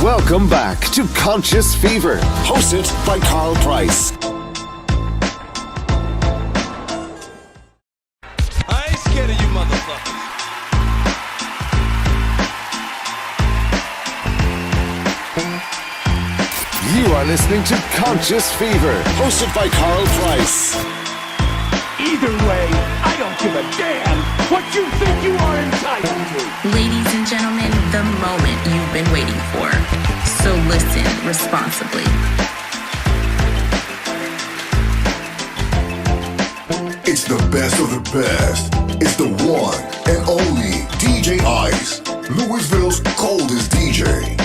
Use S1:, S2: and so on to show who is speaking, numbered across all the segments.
S1: Welcome back to Conscious Fever, hosted by Carl Price.
S2: I ain't scared of you motherfuckers.
S1: You are listening to Conscious Fever, hosted by Carl Price.
S3: Either way, I don't give a damn what you think you are entitled to.
S4: Ladies and gentlemen, the moment you've been waiting for. So listen responsibly.
S5: It's the best of the best. It's the one and only DJ Ice, Louisville's coldest DJ.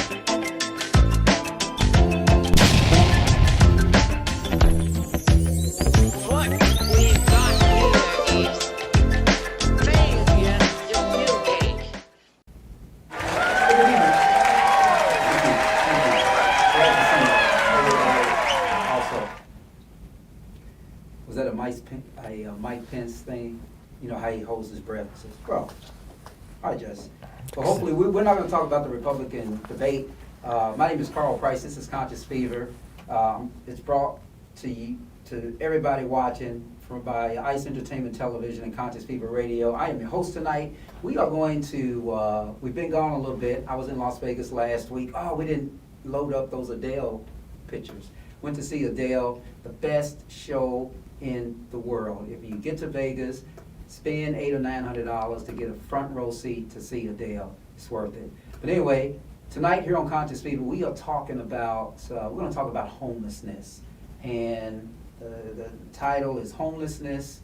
S6: Mike Pence thing, you know how he holds his breath and says, "Bro, I just." But hopefully, we're not going to talk about the Republican debate. My name is Carl Price. This is Conscious Fever. It's brought to you, to everybody watching by Ice Entertainment Television and Conscious Fever Radio. I am your host tonight. We are going to. We've been gone a little bit. I was in Las Vegas last week. Oh, we didn't load up those Adele pictures. Went to see Adele, the best show in the world. If you get to Vegas, spend $800 or $900 to get a front row seat to see Adele. It's worth it. But anyway, tonight here on Conscious People, we are talking about, we're going to talk about homelessness. And the title is Homelessness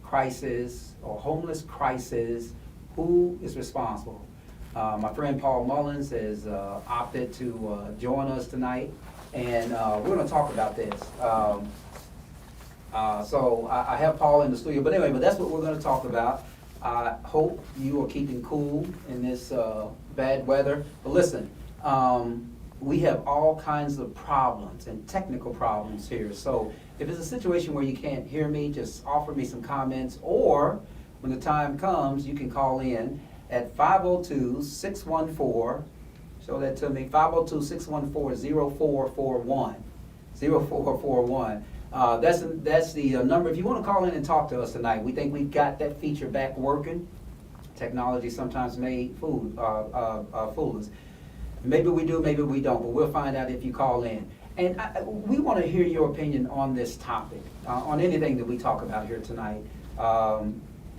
S6: Crisis, or Homeless Crisis, Who is Responsible? My friend Paul Mullins has opted to join us tonight, and we're going to talk about this. So I have Paul in the studio, but anyway, that's what we're going to talk about. I hope you are keeping cool in this bad weather. But listen, we have all kinds of problems and technical problems here. So if it's a situation where you can't hear me, just offer me some comments, or when the time comes, you can call in at 502-614, show that to me, 502-614-0441, 0441. That's the number. If you want to call in and talk to us tonight, we think we've got that feature back working. Technology sometimes may fool us. Maybe we do, maybe we don't, but we'll find out if you call in. And we want to hear your opinion on this topic, on anything that we talk about here tonight.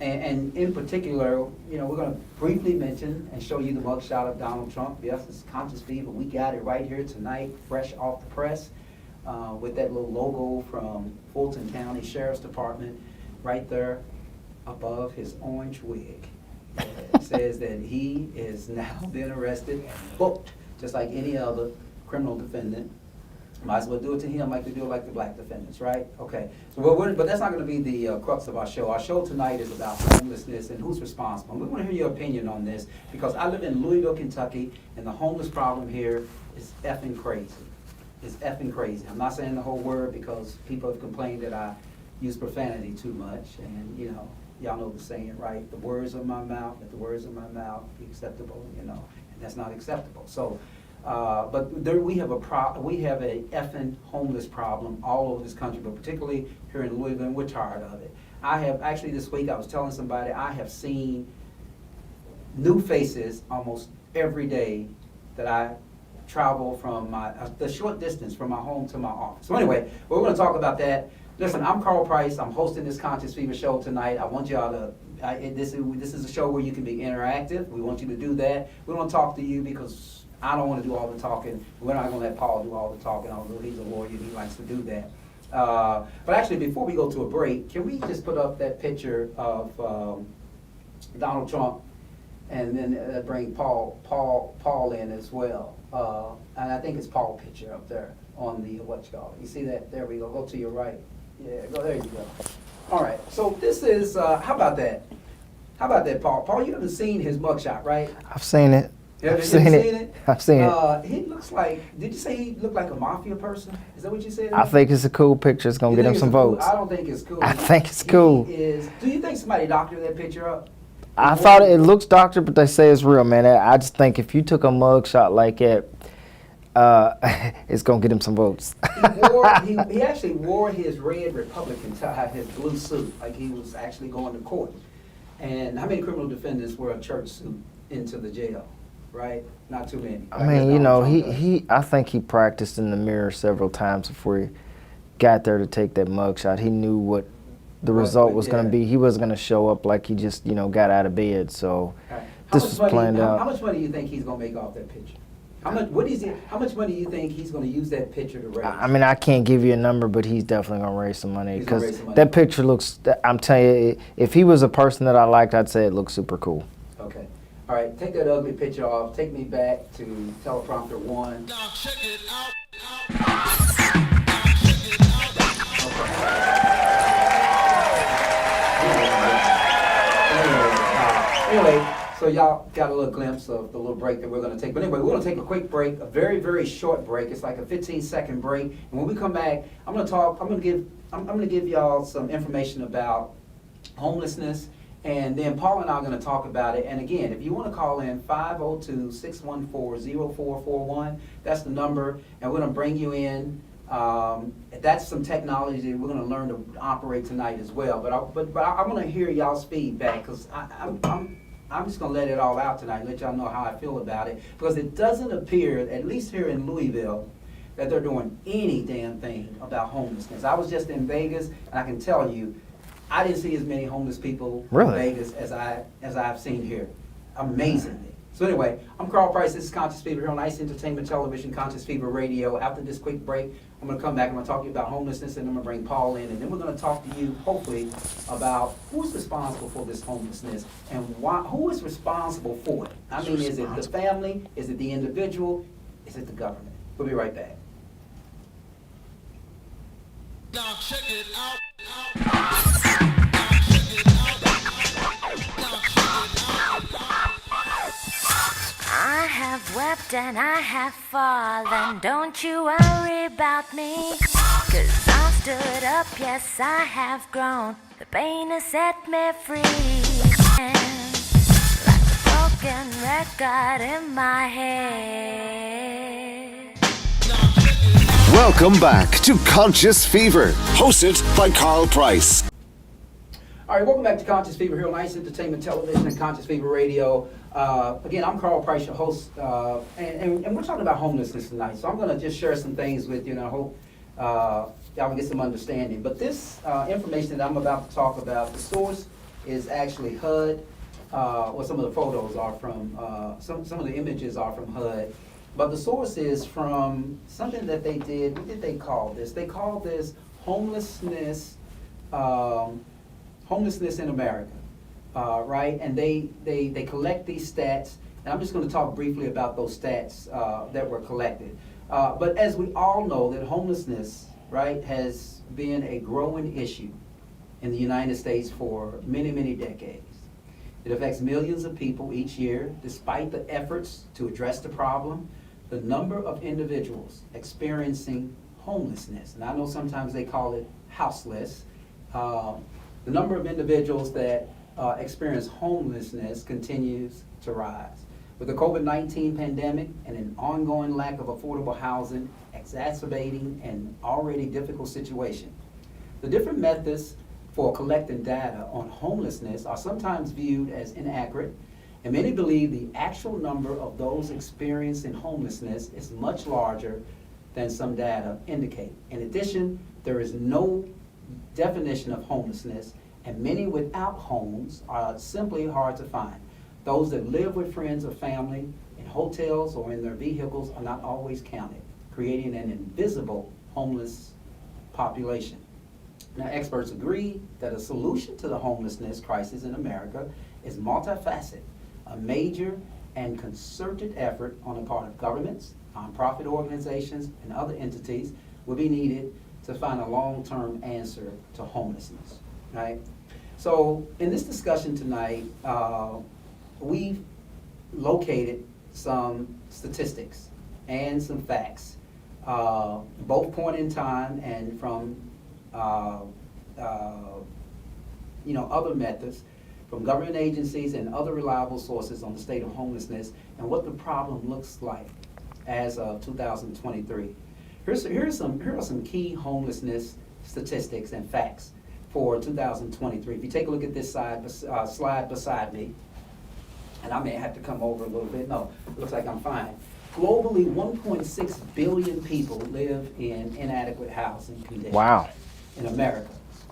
S6: And in particular, you know, we're going to briefly mention and show you the mugshot of Donald Trump. Yes, it's Conscious Fever. We got it right here tonight, fresh off the press. With that little logo from Fulton County Sheriff's Department right there above his orange wig. It says that he is now been arrested and booked, just like any other criminal defendant. Might as well do it to him like they do it like the black defendants, right? Okay, so but that's not going to be the crux of our show. Our show tonight is about homelessness and who's responsible. We want to hear your opinion on this because I live in Louisville, Kentucky, and the homeless problem here is effing crazy. It's effing crazy. I'm not saying the whole word because people have complained that I use profanity too much, and you know, y'all know the saying, right? The words of my mouth, let the words of my mouth be acceptable, you know, and that's not acceptable. So, but there we have a effing homeless problem all over this country, but particularly here in Louisville, and we're tired of it. I have actually this week I was telling somebody I have seen new faces almost every day that I travel from the short distance from my home to my office. So anyway, we're going to talk about that. Listen, I'm Carl Price. I'm hosting this Conscious Fever show tonight. I want y'all to, this is a show where you can be interactive. We want you to do that. We want to talk to you because I don't want to do all the talking. We're not going to let Paul do all the talking, although he's a lawyer and he likes to do that. But actually, before we go to a break, can we just put up that picture of Donald Trump and then bring Paul in as well. And I think it's Paul picture up there on the what you call it. You see that? There we go. Go to your right. Yeah, go there. You go. All right. So this is how about that? How about that, Paul? Paul, you haven't seen his mugshot, right?
S7: I've seen it.
S6: I've seen it.
S7: I've seen it.
S6: He looks like. Did you say he looked like a mafia person? Is that what you said?
S7: I think it's a cool picture. It's gonna get him some votes.
S6: I don't think it's cool.
S7: I think it's cool.
S6: Do you think somebody doctored that picture up?
S7: I thought it looks doctored, but they say it's real, man. I just think if you took a mug shot like it, It's gonna get him some votes.
S6: He actually wore his red Republican tie, his blue suit, like he was actually going to court. And how many criminal defendants wear a church suit into the jail? Right? Not too many.
S7: I mean, you know, I think he practiced in the mirror several times before he got there to take that mugshot. He knew what the result was going to be. He wasn't going to show up like he just, you know, got out of bed. So this was planned out.
S6: How much money do you think he's going to make off that picture? How much money do you think he's going to use that picture to raise?
S7: I mean, I can't give you a number, but he's definitely going to raise some money because that picture looks. I'm telling you, if he was a person that I liked, I'd say it looks super cool.
S6: Okay. All right, take that ugly picture off. Take me back to teleprompter 1.
S2: Now check it out.
S6: Anyway, so y'all got a little glimpse of the little break that we're going to take. But anyway, we're going to take a quick break, a very, very short break. It's like a 15-second break. And when we come back, I'm going to give y'all some information about homelessness. And then Paul and I are going to talk about it. And again, if you want to call in, 502-614-0441. That's the number. And we're going to bring you in. That's some technology that we're going to learn to operate tonight as well. But I want to hear y'all's feedback because I'm just going to let it all out tonight, let y'all know how I feel about it. Because it doesn't appear, at least here in Louisville, that they're doing any damn thing about homelessness. I was just in Vegas, and I can tell you, I didn't see as many homeless people in Vegas as I've seen here. Amazingly. So anyway, I'm Carl Price. This is Conscious Fever here on Ice Entertainment Television, Conscious Fever Radio. After this quick break, I'm going to come back and I'm going to talk to you about homelessness, and I'm going to bring Paul in, and then we're going to talk to you, hopefully, about who's responsible for this homelessness and who is responsible for it. I mean, is it the family? Is it the individual? Is it the government? We'll be right back.
S2: Now check it out.
S8: I have wept and I have fallen. Don't you worry about me, 'cause I stood up, yes I have grown. The pain has set me free, and like a broken record in my head.
S1: Welcome back to Conscious Fever, hosted by Carl Price.
S6: All right, welcome back to Conscious Fever here on Ice Entertainment Television and Conscious Fever Radio. Again, I'm Carl Price, your host, and we're talking about homelessness tonight. So I'm going to just share some things with you, and I hope y'all can get some understanding. But this information that I'm about to talk about, the source is actually HUD. Well, some of the photos are from, some of the images are from HUD. But the source is from something that they did. What did they call this? They called this homelessness in America. Right, and they collect these stats, and I'm just going to talk briefly about those stats that were collected. But as we all know, that homelessness, right, has been a growing issue in the United States for many, many decades. It affects millions of people each year. Despite the efforts to address the problem, the number of individuals experiencing homelessness, and I know sometimes they call it houseless, the number of individuals that experience homelessness continues to rise. With the COVID-19 pandemic and an ongoing lack of affordable housing exacerbating an already difficult situation, the different methods for collecting data on homelessness are sometimes viewed as inaccurate, and many believe the actual number of those experiencing homelessness is much larger than some data indicate. In addition, there is no definition of homelessness, and many without homes are simply hard to find. Those that live with friends or family in hotels or in their vehicles are not always counted, creating an invisible homeless population. Now, experts agree that a solution to the homelessness crisis in America is multifaceted. A major and concerted effort on the part of governments, nonprofit organizations, and other entities will be needed to find a long-term answer to homelessness. Right? So in this discussion tonight, we've located some statistics and some facts, both point in time and from other methods, from government agencies and other reliable sources on the state of homelessness and what the problem looks like as of 2023. Here are some key homelessness statistics and facts for 2023. If you take a look at this slide beside me, and I may have to come over a little bit. No, it looks like I'm fine. Globally, 1.6 billion people live in inadequate housing conditions.
S7: Wow.
S6: In America,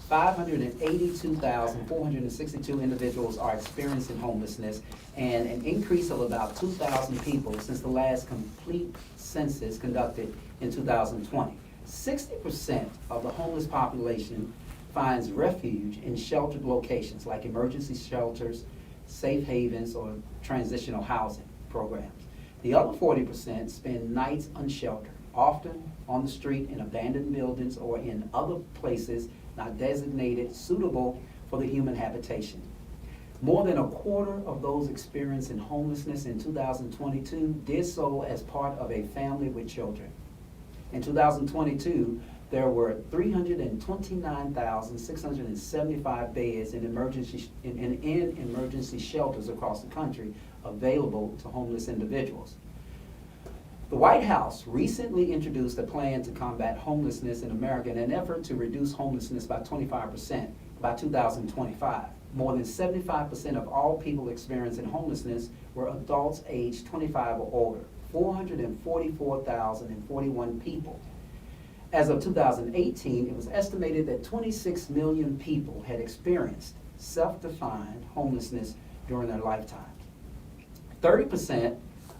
S6: 582,462 individuals are experiencing homelessness, and an increase of about 2,000 people since the last complete census conducted in 2020. 60% of the homeless population finds refuge in sheltered locations like emergency shelters, safe havens, or transitional housing programs. The other 40% spend nights unsheltered, often on the street in abandoned buildings or in other places not designated suitable for the human habitation. More than a quarter of those experiencing homelessness in 2022 did so as part of a family with children. In 2022, there were 329,675 beds in emergency shelters across the country available to homeless individuals. The White House recently introduced a plan to combat homelessness in America in an effort to reduce homelessness by 25% by 2025. More than 75% of all people experiencing homelessness were adults aged 25 or older, 444,041 people. As of 2018, it was estimated that 26 million people had experienced self-defined homelessness during their lifetime. 30%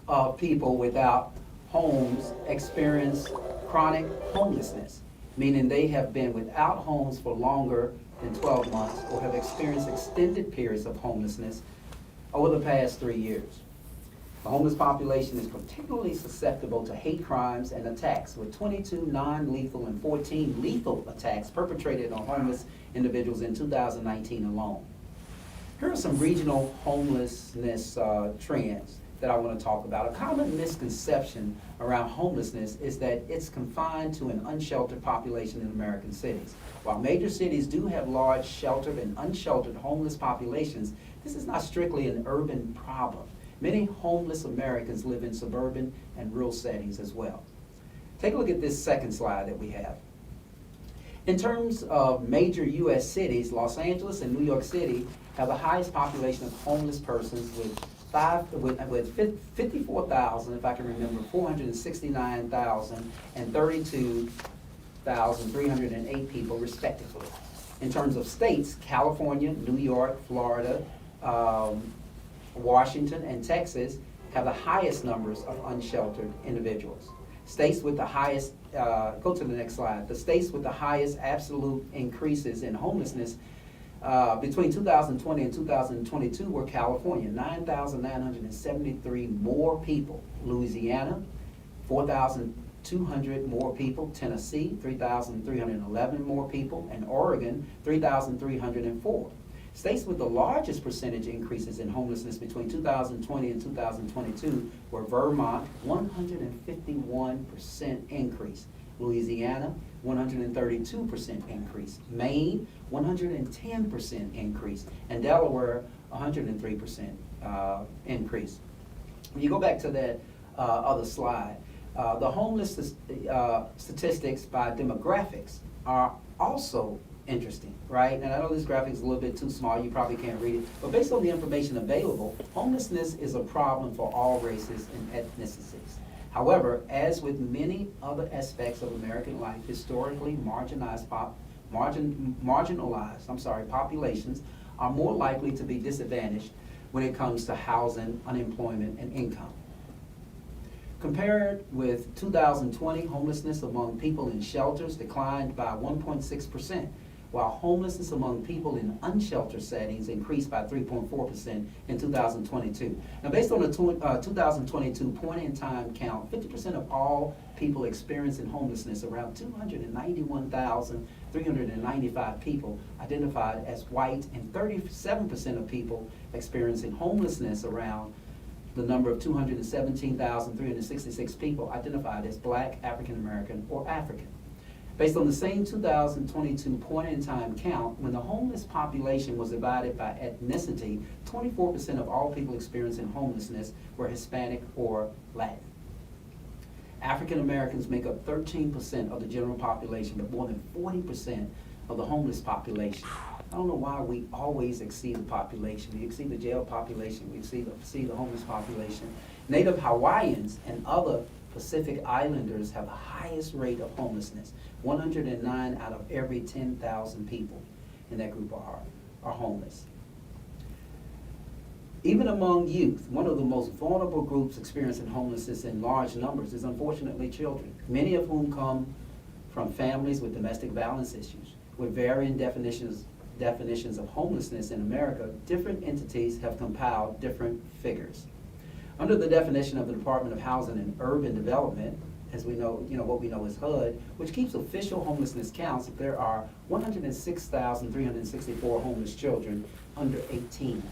S6: of people without homes experience chronic homelessness, meaning they have been without homes for longer than 12 months or have experienced extended periods of homelessness over the past 3 years. The homeless population is particularly susceptible to hate crimes and attacks, with 22 non-lethal and 14 lethal attacks perpetrated on homeless individuals in 2019 alone. Here are some regional homelessness trends that I want to talk about. A common misconception around homelessness is that it's confined to an unsheltered population in American cities. While major cities do have large sheltered and unsheltered homeless populations, this is not strictly an urban problem. Many homeless Americans live in suburban and rural settings as well. Take a look at this second slide that we have. In terms of major U.S. cities, Los Angeles and New York City have the highest population of homeless persons with 54,000, if I can remember, 469,000 and 32,308 people respectively. In terms of states, California, New York, Florida, Washington, and Texas have the highest numbers of unsheltered individuals. States with the highest, go to the next slide, the states with the highest absolute increases in homelessness between 2020 and 2022 were California, 9,973 more people, Louisiana, 4,200 more people, Tennessee, 3,311 more people, and Oregon, 3,304. States with the largest percentage increases in homelessness between 2020 and 2022 were Vermont, 151% increase, Louisiana, 132% increase, Maine, 110% increase, and Delaware, 103% increase. When you go back to that other slide, the homeless statistics by demographics are also interesting, right? And I know this graphic is a little bit too small, you probably can't read it, but based on the information available, homelessness is a problem for all races and ethnicities. However, as with many other aspects of American life, historically marginalized populations are more likely to be disadvantaged when it comes to housing, unemployment, and income. Compared with 2020, homelessness among people in shelters declined by 1.6%, while homelessness among people in unsheltered settings increased by 3.4% in 2022. Now, based on the 2022 point-in-time count, 50% of all people experiencing homelessness, around 291,395 people identified as white, and 37% of people experiencing homelessness, around the number of 217,366 people identified as Black, African American, or African. Based on the same 2022 point-in-time count, when the homeless population was divided by ethnicity, 24% of all people experiencing homelessness were Hispanic or Latin. African Americans make up 13% of the general population, but more than 40% of the homeless population. I don't know why we always exceed the population. We exceed the jail population, we exceed the homeless population. Native Hawaiians and other Pacific Islanders have the highest rate of homelessness. 109 out of every 10,000 people in that group are homeless. Even among youth, one of the most vulnerable groups experiencing homelessness in large numbers is unfortunately children, many of whom come from families with domestic violence issues. With varying definitions of homelessness in America, different entities have compiled different figures. Under the definition of the Department of Housing and Urban Development, as we know, what we know as HUD, which keeps official homelessness counts, there are 106,364 homeless children under 18.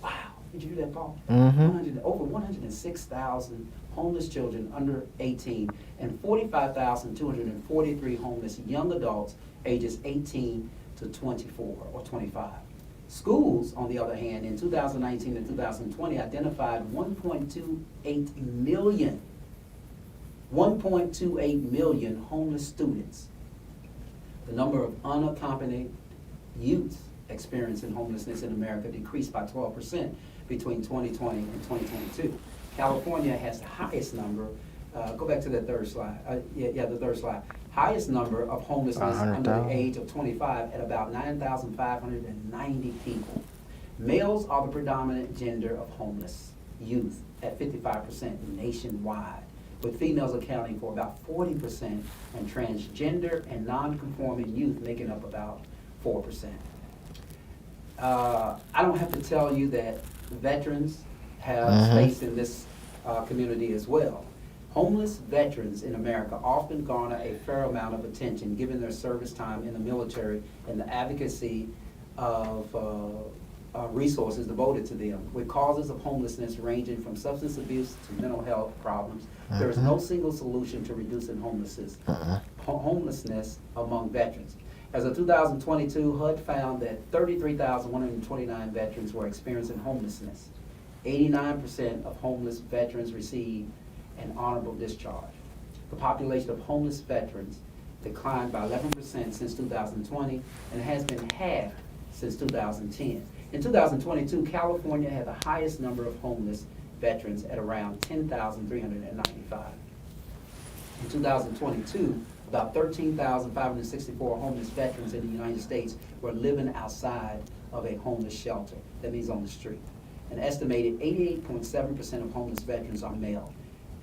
S6: Wow, did you hear that, Paul? Over 106,000 homeless children under 18 and 45,243 homeless young adults ages 18 to 24 or 25. Schools, on the other hand, in 2019 and 2020 identified 1.28 million homeless students. The number of unaccompanied youth experiencing homelessness in America decreased by 12% between 2020 and 2022. California has the highest number, go back to that third slide, the third slide. Highest number of homelessness under the age of 25 at about 9,590 people. Males are the predominant gender of homeless youth at 55% nationwide, with females accounting for about 40% and transgender and non-conforming youth making up about 4%. I don't have to tell you that veterans have space in this community as well. Homeless veterans in America often garner a fair amount of attention given their service time in the military and the advocacy of resources devoted to them, with causes of homelessness ranging from substance abuse to mental health problems. There is no single solution to reducing homelessness among veterans. As of 2022, HUD found that 33,129 veterans were experiencing homelessness. 89% of homeless veterans received an honorable discharge. The population of homeless veterans declined by 11% since 2020 and has been halved since 2010. In 2022, California had the highest number of homeless veterans at around 10,395. In 2022, about 13,564 homeless veterans in the United States were living outside of a homeless shelter. That means on the street. An estimated 88.7% of homeless veterans are male.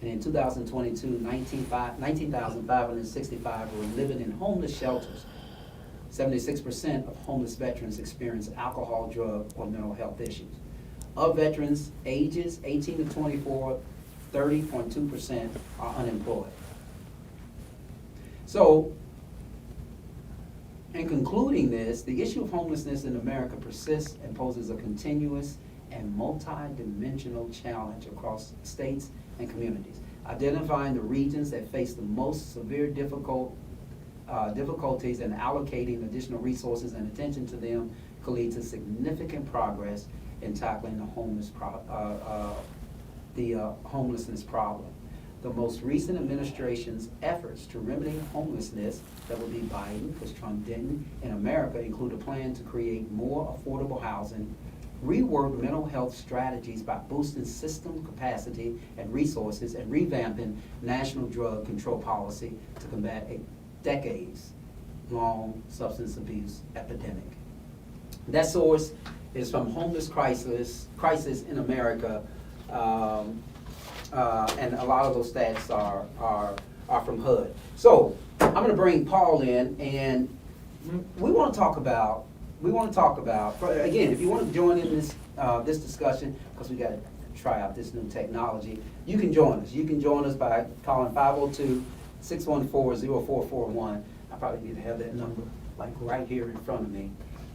S6: And in 2022, 19,565 were living in homeless shelters. 76% of homeless veterans experience alcohol, drug, or mental health issues. Of veterans ages 18 to 24, 30.2% are unemployed. So, in concluding this, the issue of homelessness in America persists and poses a continuous and multi-dimensional challenge across states and communities. Identifying the regions that face the most severe difficulties and allocating additional resources and attention to them could lead to significant progress in tackling the homelessness problem. The most recent administration's efforts to remedy homelessness, that would be Biden, because Trump didn't, in America include a plan to create more affordable housing, rework mental health strategies by boosting system capacity and resources, and revamping national drug control policy to combat a decades-long substance abuse epidemic. That source is from Homeless Crisis in America, and a lot of those stats are from HUD. So I'm going to bring Paul in, and we want to talk about. Again, if you want to join in this discussion, because we got to try out this new technology, you can join us. You can join us by calling 502-614-0441. I probably need to have that number like right here in front of me.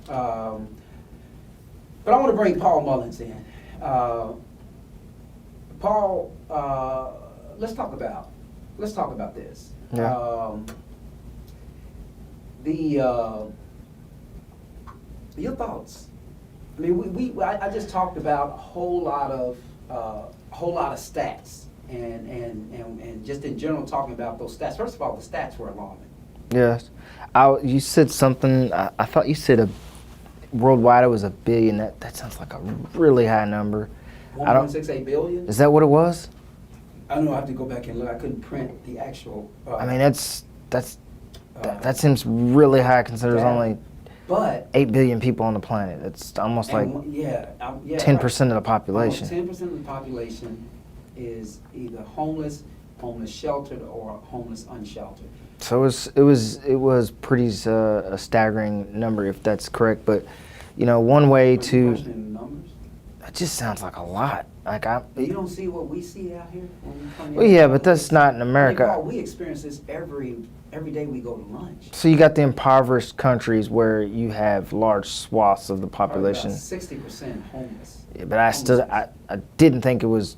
S6: But I want to bring Paul Mullins in. Paul, let's talk about this.
S7: Yeah.
S6: Your thoughts. I mean, I just talked about a whole lot of stats and just in general talking about those stats. First of all, the stats were alarming.
S7: Yes. You said something, I thought you said worldwide it was 1 billion. That sounds like a really high number.
S6: 1.68 billion?
S7: Is that what it was?
S6: I don't know, I have to go back and look. I couldn't print the actual.
S7: I mean, that seems really high considering there's only
S6: but
S7: 8 billion people on the planet. It's almost like 10% of the population.
S6: 10% of the population is either homeless sheltered, or homeless unsheltered.
S7: So it was pretty a staggering number if that's correct. But one way to
S6: Numbers?
S7: it just sounds like a lot. Like
S6: you don't see what we see out here when we come
S7: well, yeah, but that's not in America.
S6: Paul, we experience this every day we go to lunch.
S7: So you got the impoverished countries where you have large swaths of the population.
S6: 60% homeless.
S7: Yeah, but I didn't think it was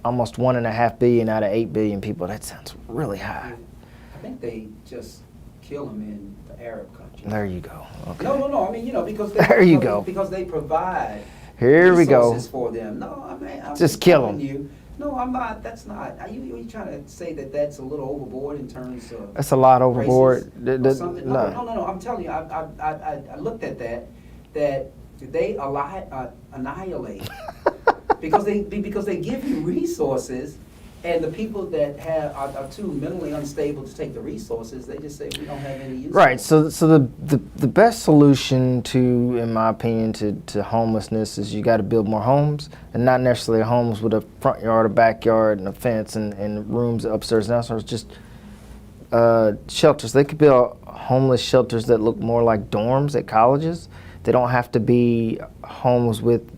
S7: almost 1.5 billion out of 8 billion people. That sounds really high.
S6: I think they just kill them in the Arab countries.
S7: There you go. Okay.
S6: No. I mean, because because they provide.
S7: Here we go.
S6: Resources for them. No, I mean, I'm
S7: just kill them.
S6: You. No, I'm not. That's not. Are you trying to say that that's a little overboard in terms of?
S7: That's a lot overboard.
S6: No. I'm telling you, I looked at that they annihilate because they give you resources, and the people that are too mentally unstable to take the resources, they just say we don't have any use.
S7: Right. So the best solution to, in my opinion, to homelessness is you got to build more homes, and not necessarily homes with a front yard, a backyard, and a fence, and rooms upstairs and downstairs. Just shelters. They could build homeless shelters that look more like dorms at colleges. They don't have to be homes with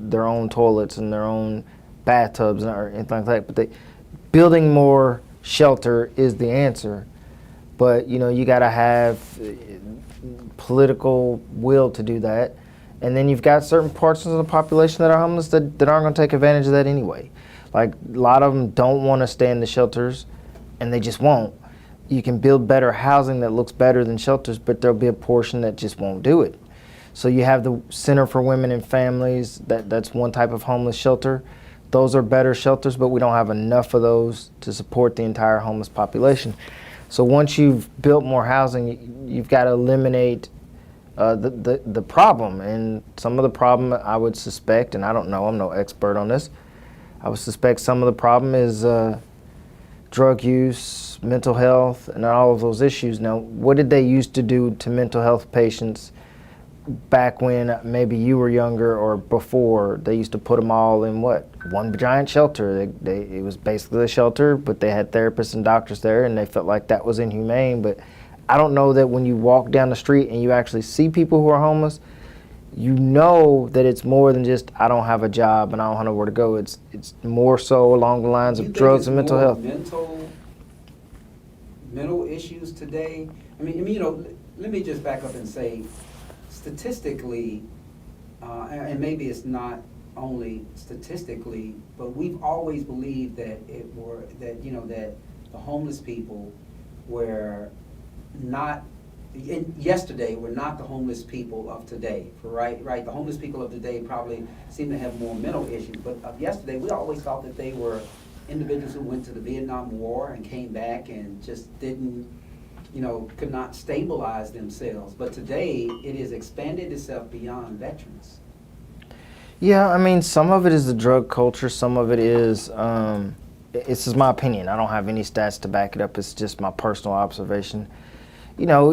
S7: their own toilets and their own bathtubs or anything like that. But building more shelter is the answer. But you got to have political will to do that. And then you've got certain parts of the population that are homeless that aren't going to take advantage of that anyway. Like a lot of them don't want to stay in the shelters, and they just won't. You can build better housing that looks better than shelters, but there'll be a portion that just won't do it. So you have the Center for Women and Families. That's one type of homeless shelter. Those are better shelters, but we don't have enough of those to support the entire homeless population. So once you've built more housing, you've got to eliminate the problem. And some of the problem I would suspect, and I don't know, I'm no expert on this, I would suspect some of the problem is drug use, mental health, and all of those issues. Now, what did they used to do to mental health patients back when maybe you were younger or before? They used to put them all in one giant shelter. It was basically a shelter, but they had therapists and doctors there, and they felt like that was inhumane. But I don't know that when you walk down the street and you actually see people who are homeless, you know that it's more than just I don't have a job and I don't have nowhere to go. It's more so along the lines of drugs and mental health.
S6: Mental issues today. I mean, let me just back up and say, statistically, and maybe it's not only statistically, but we've always believed that that the homeless people were not. Yesterday were not the homeless people of today, right? The homeless people of today probably seem to have more mental issues, but of yesterday we always thought that they were individuals who went to the Vietnam War and came back and just didn't, could not stabilize themselves. But today it has expanded itself beyond veterans.
S7: Yeah, I mean, some of it is the drug culture, some of it is, this is my opinion. I don't have any stats to back it up. It's just my personal observation. Carl,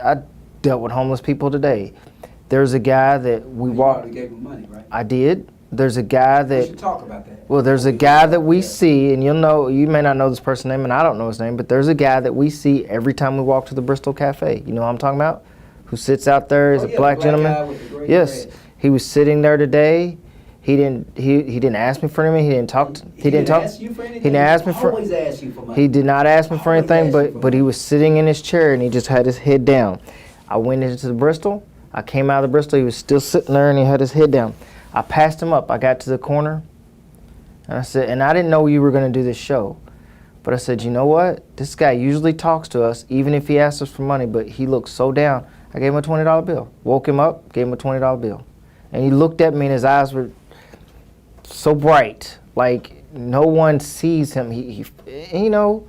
S7: I dealt with homeless people today. There's a guy that we walked.
S6: You gave him money, right?
S7: I did. There's a guy that.
S6: We should talk about that.
S7: Well, there's a guy that we see, and you may not know this person's name, and I don't know his name, but there's a guy that we see every time we walk to the Bristol Cafe. You know what I'm talking about? Who sits out there as a black gentleman?
S6: Guy with the great
S7: yes,
S6: dreads.
S7: He was sitting there today. He didn't ask me for anything. He didn't talk. He didn't talk.
S6: Ask you for anything?
S7: He didn't ask me for.
S6: Always ask you for money.
S7: He did not ask me for
S6: Always
S7: anything,
S6: ask you for
S7: but he
S6: money.
S7: was sitting in his chair and he just had his head down. I went into the Bristol. I came out of the Bristol. He was still sitting there and he had his head down. I passed him up. I got to the corner, and I said, and I didn't know you were going to do this show, but I said, you know what? This guy usually talks to us, even if he asks us for money, but he looked so down. I gave him a $20 bill. Woke him up, gave him a $20 bill, and he looked at me and his eyes were so bright. Like, no one sees him. He you know,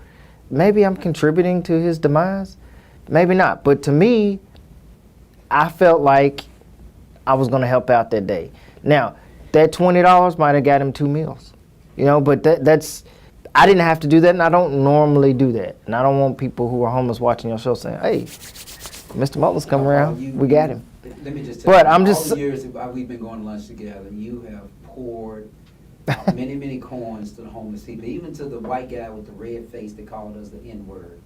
S7: maybe I'm contributing to his demise, maybe not. But to me, I felt like I was going to help out that day. Now, that $20 might have got him 2 meals, you know, but that's, I didn't have to do that, and I don't normally do that. And I don't want people who are homeless watching your show saying, hey, Mr. Mullins come around, we got him.
S6: Let me just tell
S7: But
S6: you,
S7: I'm
S6: all
S7: just,
S6: the years that we've been going to lunch together, you have poured many, many coins to the homeless people, even to the white guy with the red face that called us the N-word.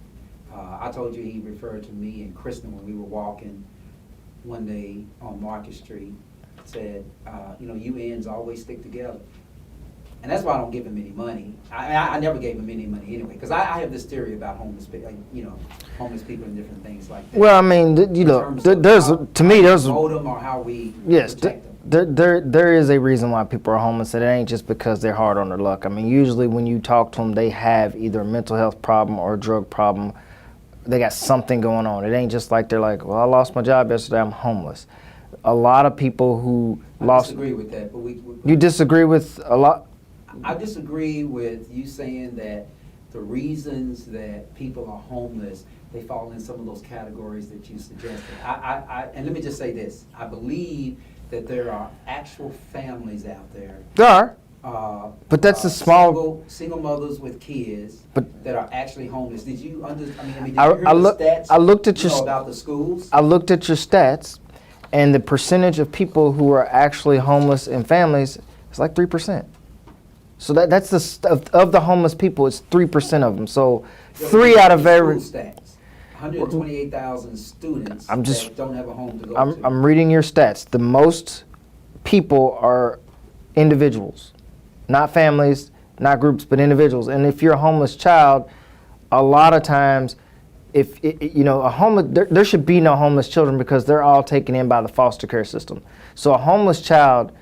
S6: I told you he referred to me and Kristen when we were walking one day on Market Street, said, you know, you ends always stick together. And that's why I don't give him any money. I never gave him any money anyway, because I have this theory about homeless people, like, you know, homeless people and different things like that.
S7: well, I mean, you know, there's, to me, there's,
S6: promote them or how we
S7: yes,
S6: protect them.
S7: there is a reason why people are homeless, and it ain't just because they're hard on their luck. I mean, usually when you talk to them, they have either a mental health problem or a drug problem. They got something going on. It ain't just like they're like, well, I lost my job yesterday, I'm homeless. A lot of people who
S6: I disagree with that, but
S7: You disagree with a lot?
S6: I disagree with you saying that the reasons that people are homeless, they fall in some of those categories that you suggested. And let me just say this. I believe that there are actual families out there.
S7: There are. But that's a small...
S6: Single mothers with kids that are actually homeless. Did you did you hear the stats
S7: I looked at
S6: about the schools?
S7: I looked at your stats, and the percentage of people who are actually homeless in families is like 3%. So that's of the homeless people, it's 3% of them. So 3 out of every...
S6: Stats. 128,000 students that don't have a home to go to.
S7: I'm reading your stats. The most people are individuals, not families, not groups, but individuals. And if you're a homeless child, a lot of times, you know, there should be no homeless children because they're all taken in by the foster care system. So a homeless child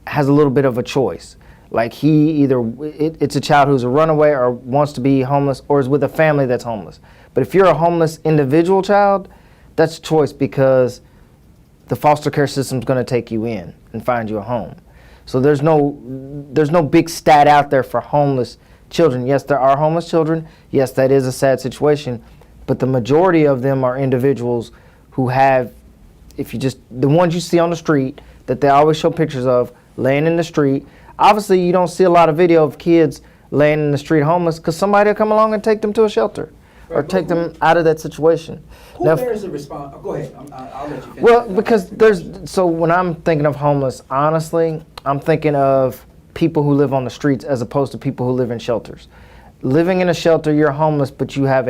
S7: has a little bit of a choice. Like it's a child who's a runaway or wants to be homeless or is with a family that's homeless. But if you're a homeless individual child, that's a choice because the foster care system's going to take you in and find you a home. So there's no big stat out there for homeless children. Yes, there are homeless children. Yes, that is a sad situation. But the majority of them are individuals who have, the ones you see on the street that they always show pictures of laying in the street. Obviously, you don't see a lot of video of kids laying in the street homeless because somebody will come along and take them to a shelter or take them out of that situation.
S6: Who bears the response? Go ahead. I'll let you finish.
S7: Well, because so when I'm thinking of homeless, honestly, I'm thinking of people who live on the streets as opposed to people who live in shelters. Living in a shelter, you're homeless, but you have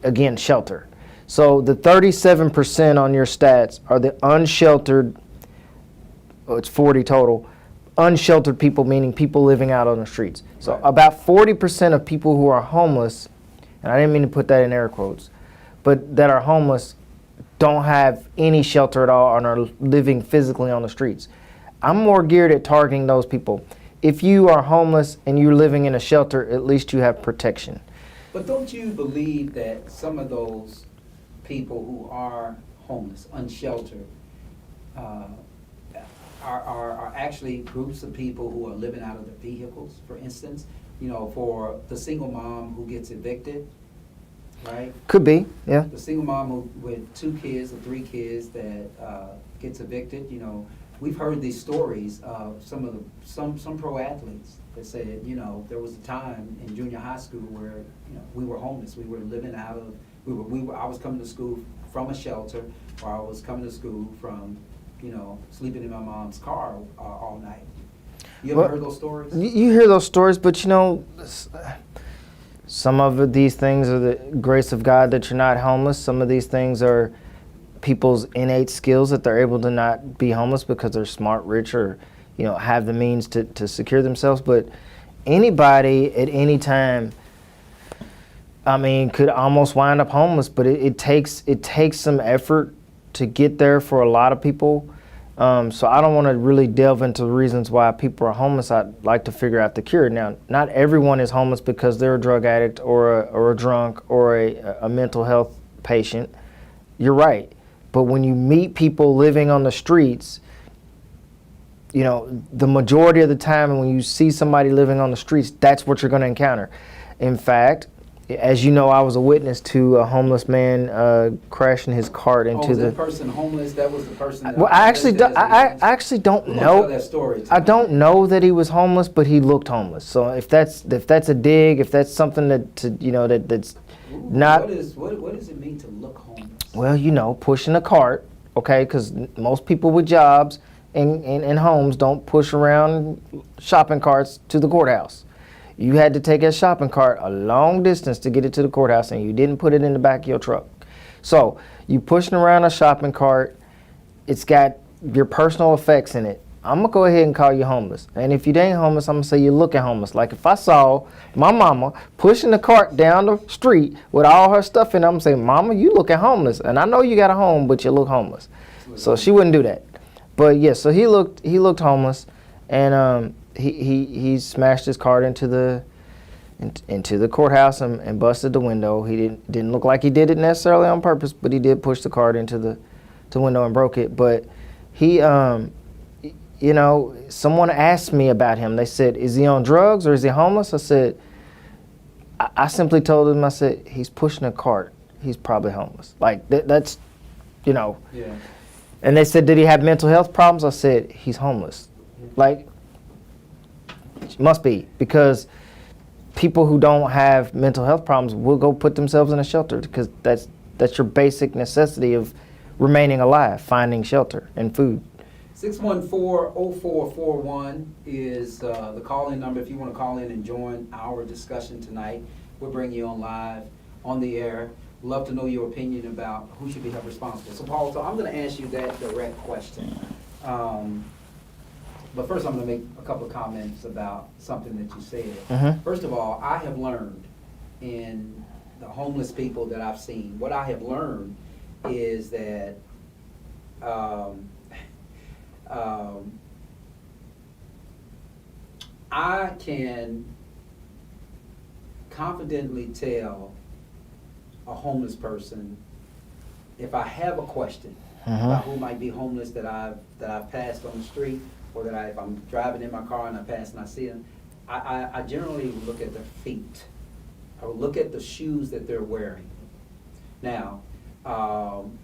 S7: again, shelter. So the 37% on your stats are the unsheltered. It's 40 total, unsheltered people, meaning people living out on the streets. So
S6: Right.
S7: About 40% of people who are homeless, and I didn't mean to put that in air quotes, but that are homeless don't have any shelter at all and are living physically on the streets. I'm more geared at targeting those people. If you are homeless and you're living in a shelter, at least you have protection.
S6: But don't you believe that some of those people who are homeless, unsheltered, are actually groups of people who are living out of their vehicles, for instance? You know, for the single mom who gets evicted, right?
S7: Could be, yeah.
S6: The single mom with 2 kids or 3 kids that gets evicted, you know, we've heard these stories of some pro athletes that said, you know, there was a time in junior high school where, you know, we were homeless. We were living out of, I was coming to school from a shelter, or I was coming to school from, you know, sleeping in my mom's car all night. You ever heard those stories?
S7: You hear those stories, but you know, some of these things are the grace of God that you're not homeless. Some of these things are people's innate skills that they're able to not be homeless because they're smart, rich, or, you know, have the means to secure themselves. But anybody at any time, I mean, could almost wind up homeless. But it takes some effort to get there for a lot of people. So I don't want to really delve into the reasons why people are homeless. I'd like to figure out the cure. Now, not everyone is homeless because they're a drug addict or a drunk or a mental health patient. You're right. But when you meet people living on the streets, you know, the majority of the time when you see somebody living on the streets, that's what you're going to encounter. In fact, as you know, I was a witness to a homeless man crashing his cart into
S6: was that person homeless? That was the person. That
S7: Well, I actually don't know.
S6: Tell that story
S7: I don't know that he was homeless, but he looked homeless. So if that's a dig, if that's something that's not.
S6: What does it mean to look homeless?
S7: Well, you know, pushing a cart, okay? Because most people with jobs and homes don't push around shopping carts to the courthouse. You had to take a shopping cart a long distance to get it to the courthouse, and you didn't put it in the back of your truck. So you pushing around a shopping cart, it's got your personal effects in it. I'm going to go ahead and call you homeless. And if you ain't homeless, I'm going to say you're looking homeless. Like if I saw my mama pushing the cart down the street with all her stuff in it, I'm going to say, Mama, you looking homeless. And I know you got a home, but you look homeless. So she wouldn't do that. But yeah, so he looked homeless, and he smashed his cart into the courthouse and busted the window. He didn't look like he did it necessarily on purpose, but he did push the cart into the window and broke it. But he, you know, someone asked me about him. They said, "Is he on drugs or is he homeless?" I said, I simply told them, I said, he's pushing a cart. He's probably homeless. Like that's, you know.
S6: Yeah.
S7: And they said, did he have mental health problems? I said, he's homeless. Like, must be, because people who don't have mental health problems will go put themselves in a shelter, because that's your basic necessity of remaining alive, finding shelter and food.
S6: 614-0441 is the call-in number if you want to call in and join our discussion tonight. We'll bring you on live, on the air. Love to know your opinion about who should be held responsible. So, Paul, I'm going to ask you that direct question. But first, I'm going to make a couple of comments about something that you said.
S7: Mm-hmm.
S6: First of all, I have learned in the homeless people that I've seen, what I have learned is that I can confidently tell a homeless person if I have a question about who might be homeless that I've passed on the street, or that if I'm driving in my car and I pass and I see them, I generally look at their feet. I will look at the shoes that they're wearing. Now, and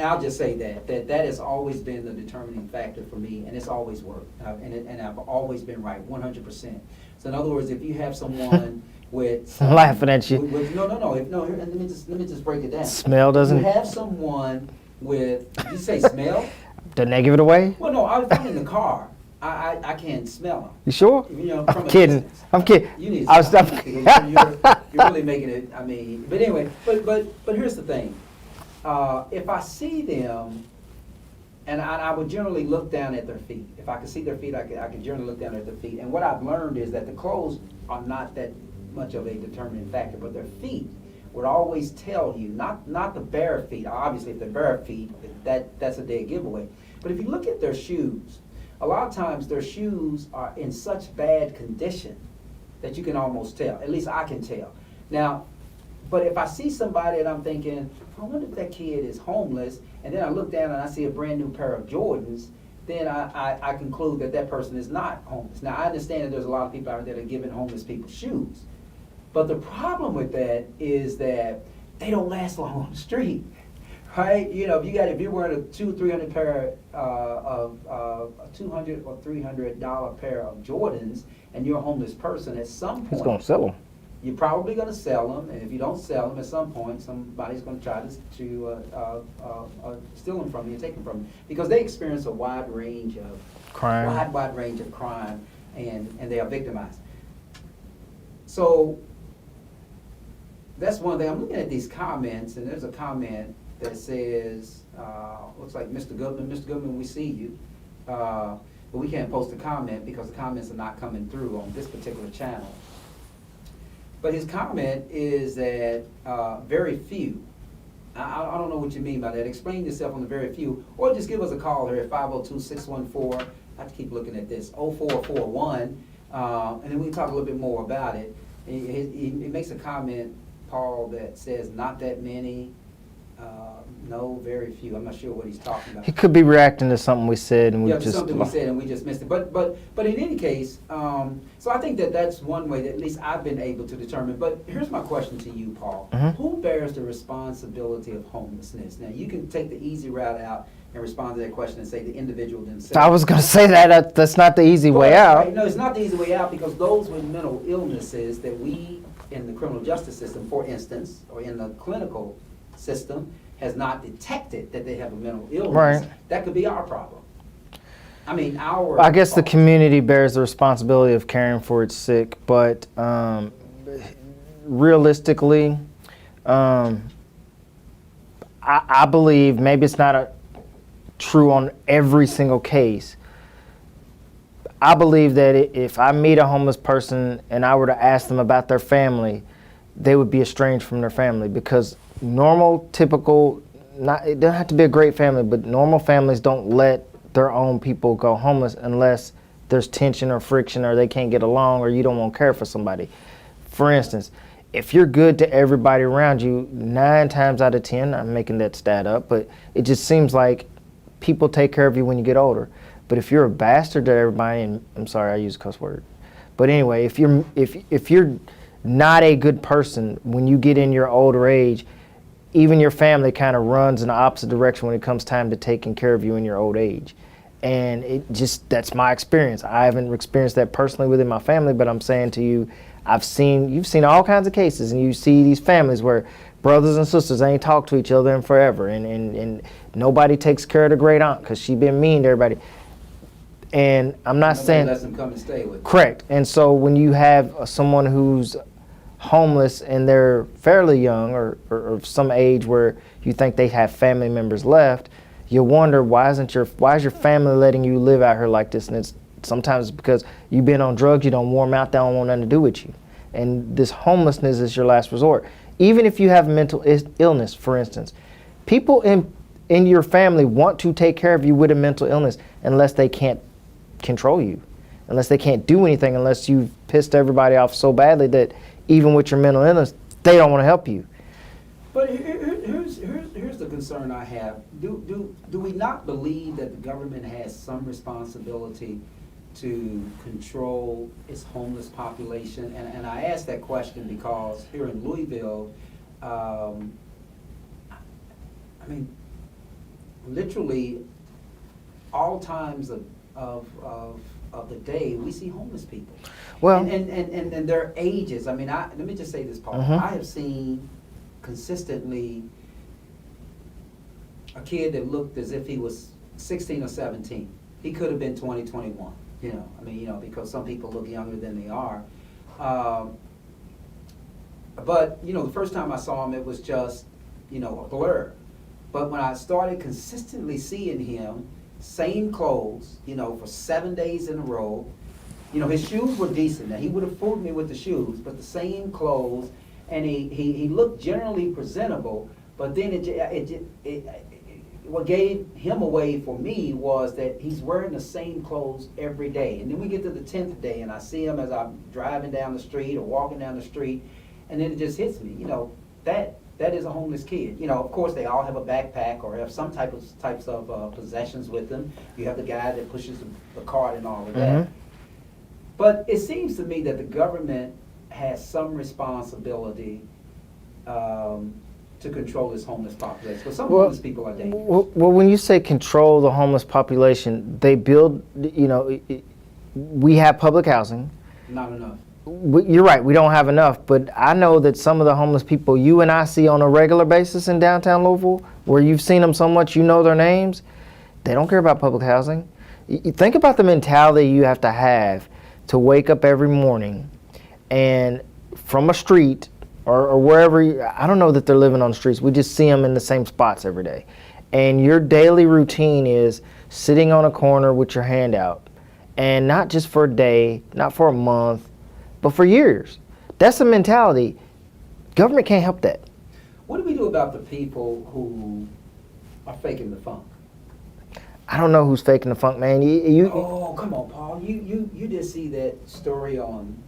S6: I'll just say that has always been the determining factor for me, and it's always worked, and I've always been right, 100%. So in other words, if you have someone with
S7: I'm laughing at you.
S6: No. Let me just break it down.
S7: Smell doesn't.
S6: You have someone with. Did you say smell?
S7: Doesn't that give it away?
S6: Well, no. If I'm in the car, I can't smell them.
S7: You sure?
S6: You know,
S7: I'm kidding.
S6: Distance.
S7: I'm kidding.
S6: You need to
S7: I was
S6: stop because you're really making it. I mean, but anyway, but here's the thing. If I see them, and I would generally look down at their feet. If I could see their feet, I could generally look down at their feet. And what I've learned is that the clothes are not that much of a determining factor, but their feet would always tell you, not the bare feet. Obviously, if they're bare feet, that's a dead giveaway. But if you look at their shoes, a lot of times their shoes are in such bad condition that you can almost tell. At least I can tell. Now, but if I see somebody and I'm thinking, I wonder if that kid is homeless, and then I look down and I see a brand new pair of Jordans, then I conclude that person is not homeless. Now, I understand that there's a lot of people out there that are giving homeless people shoes. But the problem with that is that they don't last long on the street, right? You know, if you're wearing a $200-300 pair of a $200 or $300 pair of Jordans, and you're a homeless person, at some point,
S7: Who's gonna sell them?
S6: you're probably going to sell them, and if you don't sell them, at some point, somebody's going to try to steal them from you and take them from you, because they experience a wide range of
S7: Crime.
S6: wide range of crime, and they are victimized. So that's one thing. I'm looking at these comments, and there's a comment that says, looks like Mr. Goodman, we see you. But we can't post a comment because the comments are not coming through on this particular channel. But his comment is that very few. I don't know what you mean by that. Explain yourself on the very few, or just give us a call here at 502-614. I have to keep looking at this, 0441, and then we can talk a little bit more about it. He makes a comment, Paul, that says not that many No, very few. I'm not sure what he's talking about.
S7: He could be reacting to something we said and we
S6: Yeah,
S7: just
S6: something we said and we just missed it. But in any case, so I think that that's one way that at least I've been able to determine. But here's my question to you, Paul. Who bears the responsibility of homelessness? Now, you can take the easy route out and respond to that question and say the individual themselves.
S7: I was going to say that's not the easy way out.
S6: Right, no, it's not the easy way out because those with mental illnesses that we in the criminal justice system, for instance, or in the clinical system, has not detected that they have a mental illness,
S7: right.
S6: That could be our problem. I mean,
S7: I guess the community bears the responsibility of caring for its sick, but realistically, I believe, maybe it's not true on every single case, I believe that if I meet a homeless person and I were to ask them about their family, they would be estranged from their family because normal, typical, it doesn't have to be a great family, but normal families don't let their own people go homeless unless there's tension or friction or they can't get along or you don't want to care for somebody. For instance, if you're good to everybody around you, 9 times out of 10, I'm making that stat up, but it just seems like people take care of you when you get older. But if you're a bastard to everybody, and I'm sorry, I use a cuss word, but anyway, if you're not a good person when you get in your older age, even your family kind of runs in the opposite direction when it comes time to taking care of you in your old age. And that's my experience. I haven't experienced that personally within my family, but I'm saying to you, you've seen all kinds of cases, and you see these families where brothers and sisters ain't talked to each other in forever, and nobody takes care of the great aunt because she been mean to everybody. And I'm not saying
S6: lets them come and stay with.
S7: Correct. And so when you have someone who's homeless and they're fairly young or of some age where you think they have family members left, you wonder why is your family letting you live out here like this? And it's sometimes because you've been on drugs, you don't warm out, they don't want nothing to do with you. And this homelessness is your last resort. Even if you have mental illness, for instance, people in your family want to take care of you with a mental illness unless they can't control you, unless they can't do anything, unless you've pissed everybody off so badly that even with your mental illness, they don't want to help you.
S6: But here's the concern I have. Do we not believe that the government has some responsibility to control its homeless population? And I ask that question because here in Louisville, I mean, literally all times of the day, we see homeless people.
S7: Well,
S6: and their ages. I mean, let me just say this, Paul. I have seen consistently a kid that looked as if he was 16 or 17. He could have been 20, 21. You know, I mean, because some people look younger than they are. But the first time I saw him, it was just, a blur. But when I started consistently seeing him, same clothes, for 7 days in a row. His shoes were decent. Now, he would have fooled me with the shoes, but the same clothes, and he looked generally presentable. But then what gave him away for me was that he's wearing the same clothes every day. And then we get to the 10th day, and I see him as I'm driving down the street or walking down the street, and then it just hits me, that is a homeless kid. Of course, they all have a backpack or have some types of possessions with them. You have the guy that pushes the cart and all of that. But it seems to me that the government has some responsibility to control this homeless population. Because some homeless people are dangerous.
S7: Well, when you say control the homeless population, they build, we have public housing.
S6: Not enough.
S7: You're right, we don't have enough, but I know that some of the homeless people you and I see on a regular basis in downtown Louisville, where you've seen them so much you know their names, they don't care about public housing. You think about the mentality you have to wake up every morning and from a street or wherever, I don't know that they're living on the streets, we just see them in the same spots every day. And your daily routine is sitting on a corner with your hand out, and not just for a day, not for a month, but for years. That's the mentality. Government can't help that.
S6: What do we do about the people who are faking the funk?
S7: I don't know who's faking the funk, man.
S6: Oh, come on, Paul. You did see that story on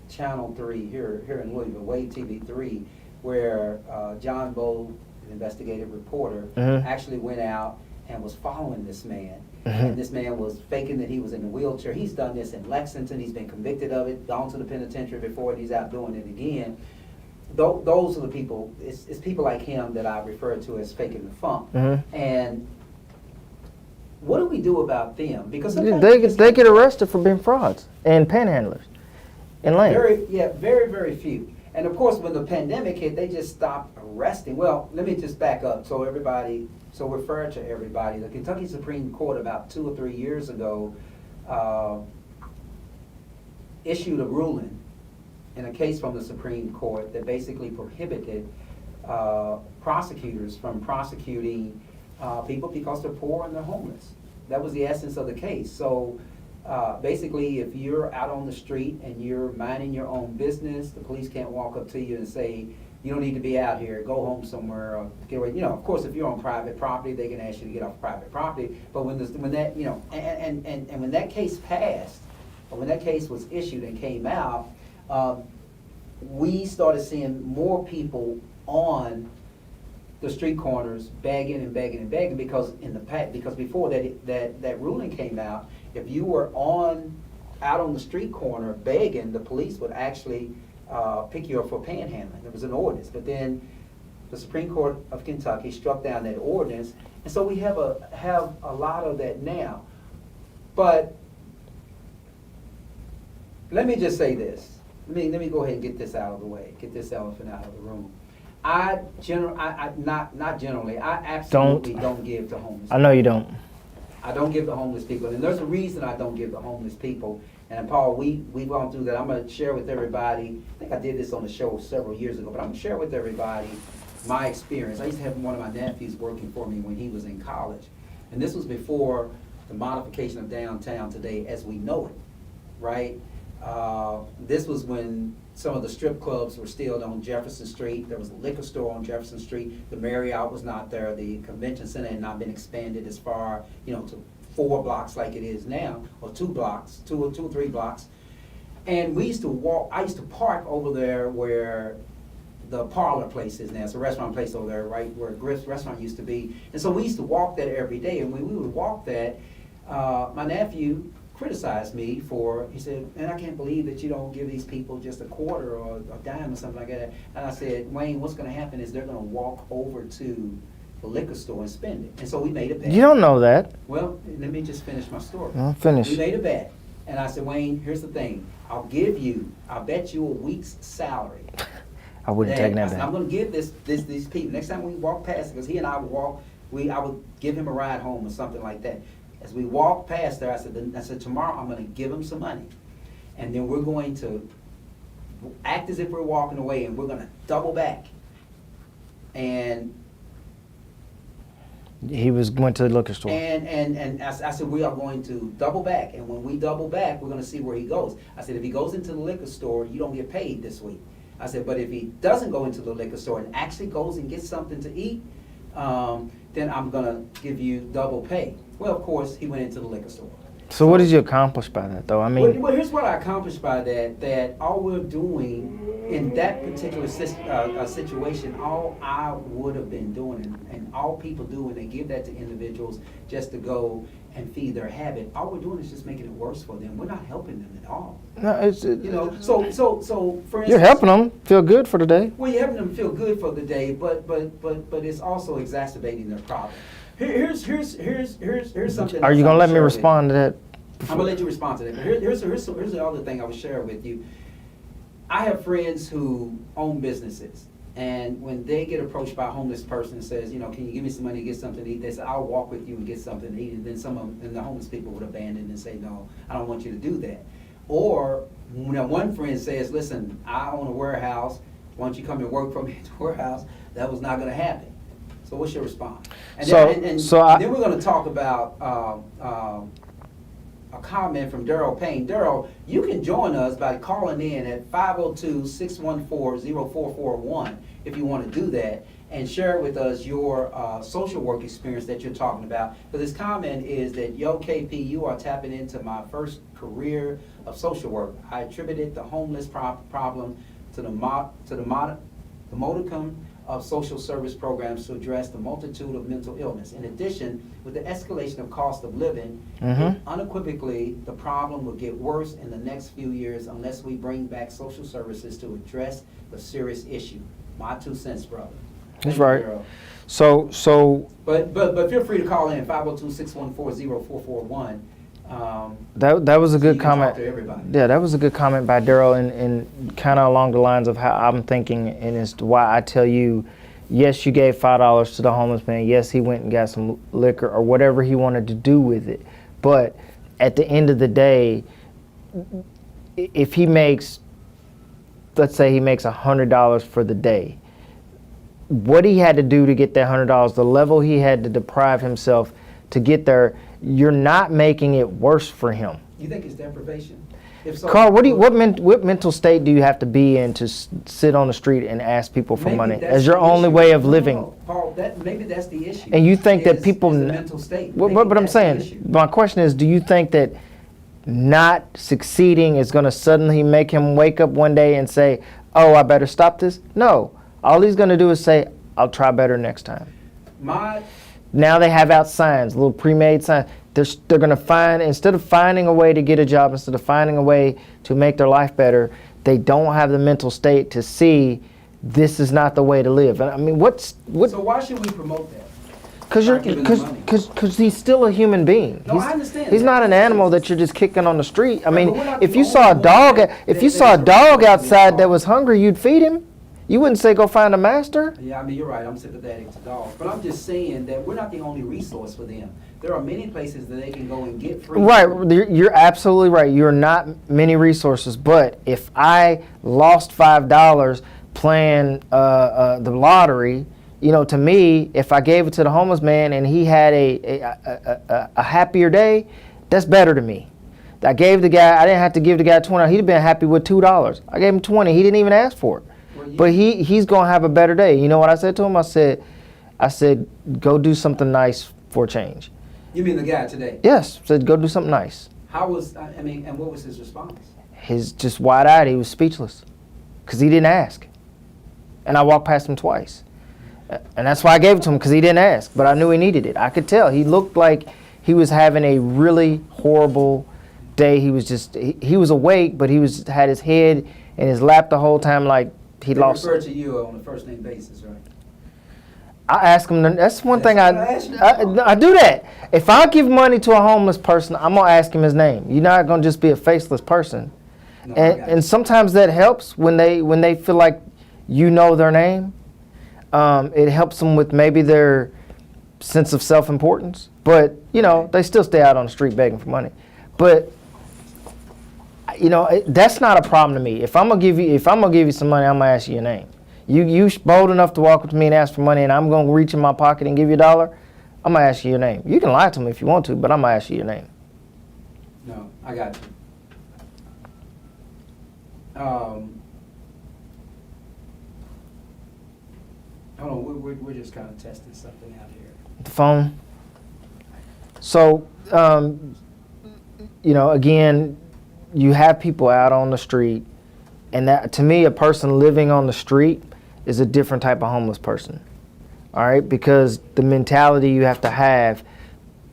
S6: Channel 3 here in Louisville, Wave TV 3, where John Bowe an investigative reporter,
S7: Mhm.
S6: actually went out and was following this man.
S7: Mhm.
S6: And this man was faking that he was in a wheelchair. He's done this in Lexington. He's been convicted of it, gone to the penitentiary before, and he's out doing it again. Those are the people, it's people like him that I refer to as faking the funk.
S7: Mhm.
S6: And what do we do about them? Because
S7: They get arrested for being frauds and panhandlers in land.
S6: very few. And of course, when the pandemic hit, they just stopped arresting. Well, let me just back up so refer to everybody. The Kentucky Supreme Court about 2 or 3 years ago issued a ruling in a case from the Supreme Court that basically prohibited prosecutors from prosecuting people because they're poor and they're homeless. That was the essence of the case. So basically, if you're out on the street and you're minding your own business, the police can't walk up to you and say, you don't need to be out here, go home somewhere, or get away. You know, of course, if you're on private property, they can ask you to get off private property. But when that, you know, and when that case passed, or when that case was issued and came out, we started seeing more people on the street corners begging because because before that ruling came out, if you were out on the street corner begging, the police would actually pick you up for panhandling. There was an ordinance, but then the Supreme Court of Kentucky struck down that ordinance, and so we have a lot of that now. But let me just say this. Let me go ahead and get this out of the way. Get this elephant out of the room. I absolutely don't give to homeless.
S7: I know you don't.
S6: I don't give to homeless people, and there's a reason I don't give to homeless people. And Paul, we've gone through that. I'm going to share with everybody. I think I did this on the show several years ago, but I'm going to share with everybody my experience. I used to have one of my nephews working for me when he was in college, and this was before the modification of downtown today as we know it, right? This was when some of the strip clubs were still on Jefferson Street. There was a liquor store on Jefferson Street. The Marriott was not there. The convention center had not been expanded as far, to 4 blocks like it is now, or 2 blocks, 2 or 3 blocks. And we used to walk. I used to park over there where the parlor place is now. It's a restaurant place over there, right where Griff's restaurant used to be. And so we used to walk that every day. And when we would walk that, my nephew criticized me he said, man, I can't believe that you don't give these people just a quarter or a dime or something like that. And I said, Wayne, what's going to happen is they're going to walk over to the liquor store and spend it. And so we made a bet.
S7: You don't know that.
S6: Well, let me just finish my story.
S7: I'll finish.
S6: We made a bet. And I said, Wayne, here's the thing. I'll bet you a week's salary.
S7: I wouldn't take that
S6: I said,
S7: back.
S6: I'm going to give these people, next time we walk past, because he and I would walk, I would give him a ride home or something like that. As we walked past there, I said, tomorrow I'm going to give him some money. And then we're going to act as if we're walking away, and we're going to double back. And
S7: he went to the liquor store.
S6: And I said, we are going to double back. And when we double back, we're going to see where he goes. I said, if he goes into the liquor store, you don't get paid this week. I said, but if he doesn't go into the liquor store and actually goes and gets something to eat, then I'm going to give you double pay. Well, of course, he went into the liquor store.
S7: So what did you accomplish by that, though? I mean,
S6: well, here's what I accomplished by that all we're doing in that particular situation, all I would have been doing, and all people do when they give that to individuals just to go and feed their habit, all we're doing is just making it worse for them. We're not helping them at all.
S7: No,
S6: So for instance,
S7: you're helping them feel good for the day.
S6: Well, you're helping them feel good for the day, but it's also exacerbating their problem. Here's something.
S7: Are you gonna let me respond to that?
S6: I'm gonna let you respond to that. But here's the other thing I was sharing with you. I have friends who own businesses, and when they get approached by a homeless person and says, can you give me some money to get something to eat? They say, I'll walk with you and get something to eat. And then the homeless people would abandon and say, no, I don't want you to do that. Or one friend says, listen, I own a warehouse. Why don't you come and work for me at the warehouse? That was not going to happen. So what's your response? And then we're going to talk about a comment from Daryl Payne. Daryl, you can join us by calling in at 502-614-0441 if you want to do that, and share with us your social work experience that you're talking about. But this comment is that, yo, KP, you are tapping into my first career of social work. I attributed the homeless problem to the modicum of social service programs to address the multitude of mental illness. In addition, with the escalation of cost of living, unequivocally, the problem will get worse in the next few years unless we bring back social services to address the serious issue. My 2 cents, brother.
S7: That's
S6: Thank you,
S7: right.
S6: Daryl.
S7: So
S6: But feel free to call in 502-614-0441.
S7: that was a
S6: So
S7: good
S6: you can
S7: comment.
S6: talk to everybody.
S7: Yeah, that was a good comment by Daryl, and kind of along the lines of how I'm thinking, and as to why I tell you, yes, you gave $5 to the homeless man. Yes, he went and got some liquor or whatever he wanted to do with it. But at the end of the day, if he makes, let's say he makes $100 for the day, what he had to do to get that $100, the level he had to deprive himself to get there, you're not making it worse for him.
S6: You think it's deprivation? If so,
S7: Carl, what mental state do you have to be in to sit on the street and ask people for
S6: maybe
S7: money
S6: that's
S7: as your
S6: the
S7: only
S6: issue.
S7: way of
S6: No,
S7: living?
S6: no, Paul, maybe that's the issue.
S7: And you think that
S6: is
S7: people,
S6: the mental state.
S7: But
S6: Maybe
S7: I'm
S6: that's the
S7: saying,
S6: issue.
S7: my question is, do you think that not succeeding is going to suddenly make him wake up one day and say, "Oh, I better stop this"? No. All he's going to do is say, "I'll try better next time." Now they have out signs, little pre-made signs. They're going to find, instead of finding a way to get a job, instead of finding a way to make their life better, they don't have the mental state to see this is not the way to live. I mean, what?
S6: So why should we promote that?
S7: Because he's still a human being.
S6: No, I understand
S7: He's
S6: that.
S7: not an animal that you're just kicking on the street. I
S6: Right,
S7: mean,
S6: but we're not
S7: if
S6: the
S7: you
S6: only
S7: saw a
S6: ones
S7: dog,
S6: that-
S7: if you
S6: that-
S7: saw a
S6: that-
S7: dog
S6: that-
S7: outside that was hungry, you'd feed him. You wouldn't say go find a master.
S6: Yeah, I mean, you're right. I'm sympathetic to dogs. But I'm just saying that we're not the only resource for them. There are many places that they can go and get free
S7: Right,
S6: food.
S7: you're absolutely right. You're not many resources, but if I lost $5 playing the lottery, you know, to me, if I gave it to the homeless man and he had a happier day, that's better to me. I gave the guy, I didn't have to give the guy 20. He'd have been happy with $2. I gave him 20. He didn't even ask for it. But he's gonna have a better day. You know what I said to him? I said, go do something nice for a change.
S6: You mean the guy today?
S7: Yes, said go do something nice.
S6: How was, I mean, and what was his response?
S7: His just wide-eyed. He was speechless, because he didn't ask. And I walked past him twice, and that's why I gave it to him, because he didn't ask. But I knew he needed it. I could tell. He looked like he was having a really horrible day. He was just he was awake, but he had his head in his lap the whole time, like he
S6: They
S7: lost.
S6: refer to you on a first name basis, right?
S7: I ask him. That's one thing
S6: That's what I asked you.
S7: I do that. If I give money to a homeless person, I'm gonna ask him his name. You're not gonna just be a faceless person.
S6: No, I got you.
S7: And sometimes that helps when they feel like you know their name. It helps them with maybe their sense of self-importance. But you know, they still stay out on the street begging for money. But you know, that's not a problem to me. If I'm gonna give you some money, I'm gonna ask you your name. You bold enough to walk up to me and ask for money, and I'm gonna reach in my pocket and give you $1, I'm gonna ask you your name. You can lie to me if you want to, but I'm gonna ask you your name.
S6: No, I got you. Hold on, we're just kind of testing something out here.
S7: The phone. So, you know, again, you have people out on the street, and that, to me, a person living on the street is a different type of homeless person. All right, because the mentality you have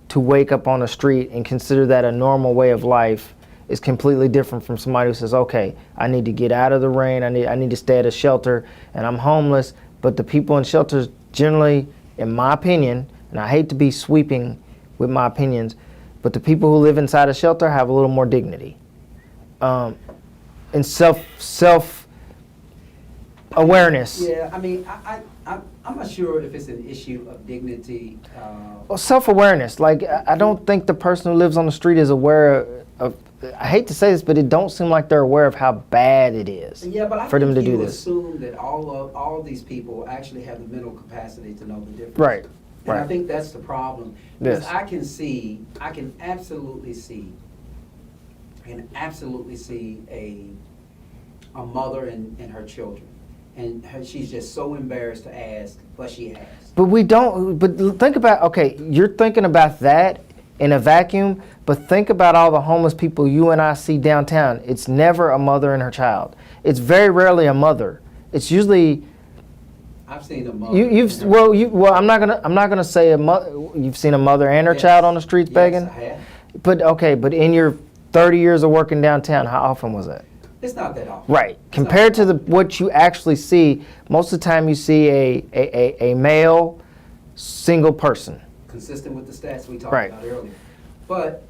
S7: to wake up on the street and consider that a normal way of life is completely different from somebody who says, okay, I need to get out of the rain, I need to stay at a shelter, and I'm homeless. But the people in shelters generally, in my opinion, and I hate to be sweeping with my opinions, but the people who live inside a shelter have a little more dignity. And self-awareness.
S6: Yeah, I mean, I'm not sure if it's an issue of dignity.
S7: Well, self-awareness. Like, I don't think the person who lives on the street is aware of, I hate to say this, but it don't seem like they're aware of how bad it is
S6: Yeah, but I
S7: for them to
S6: think
S7: do
S6: you
S7: this.
S6: assume that all of these people actually have the mental capacity to know the difference.
S7: Right,
S6: And I
S7: right.
S6: think that's the problem. Because
S7: Yes.
S6: I can absolutely see a mother and her children. And she's just so embarrassed to ask, but she asks.
S7: But we don't, but think about, okay, you're thinking about that in a vacuum, but think about all the homeless people you and I see downtown. It's never a mother and her child. It's very rarely a mother. It's usually
S6: I've seen a mother.
S7: I'm not gonna say you've seen a mother and her
S6: Yes.
S7: child on the streets begging.
S6: Yes, I have.
S7: But in your 30 years of working downtown, how often was that?
S6: It's not that often.
S7: Right.
S6: It's
S7: Compared
S6: not
S7: to
S6: that
S7: what you actually see, most of the time you see a male single person.
S6: consistent with the stats we talked
S7: Right.
S6: about earlier. But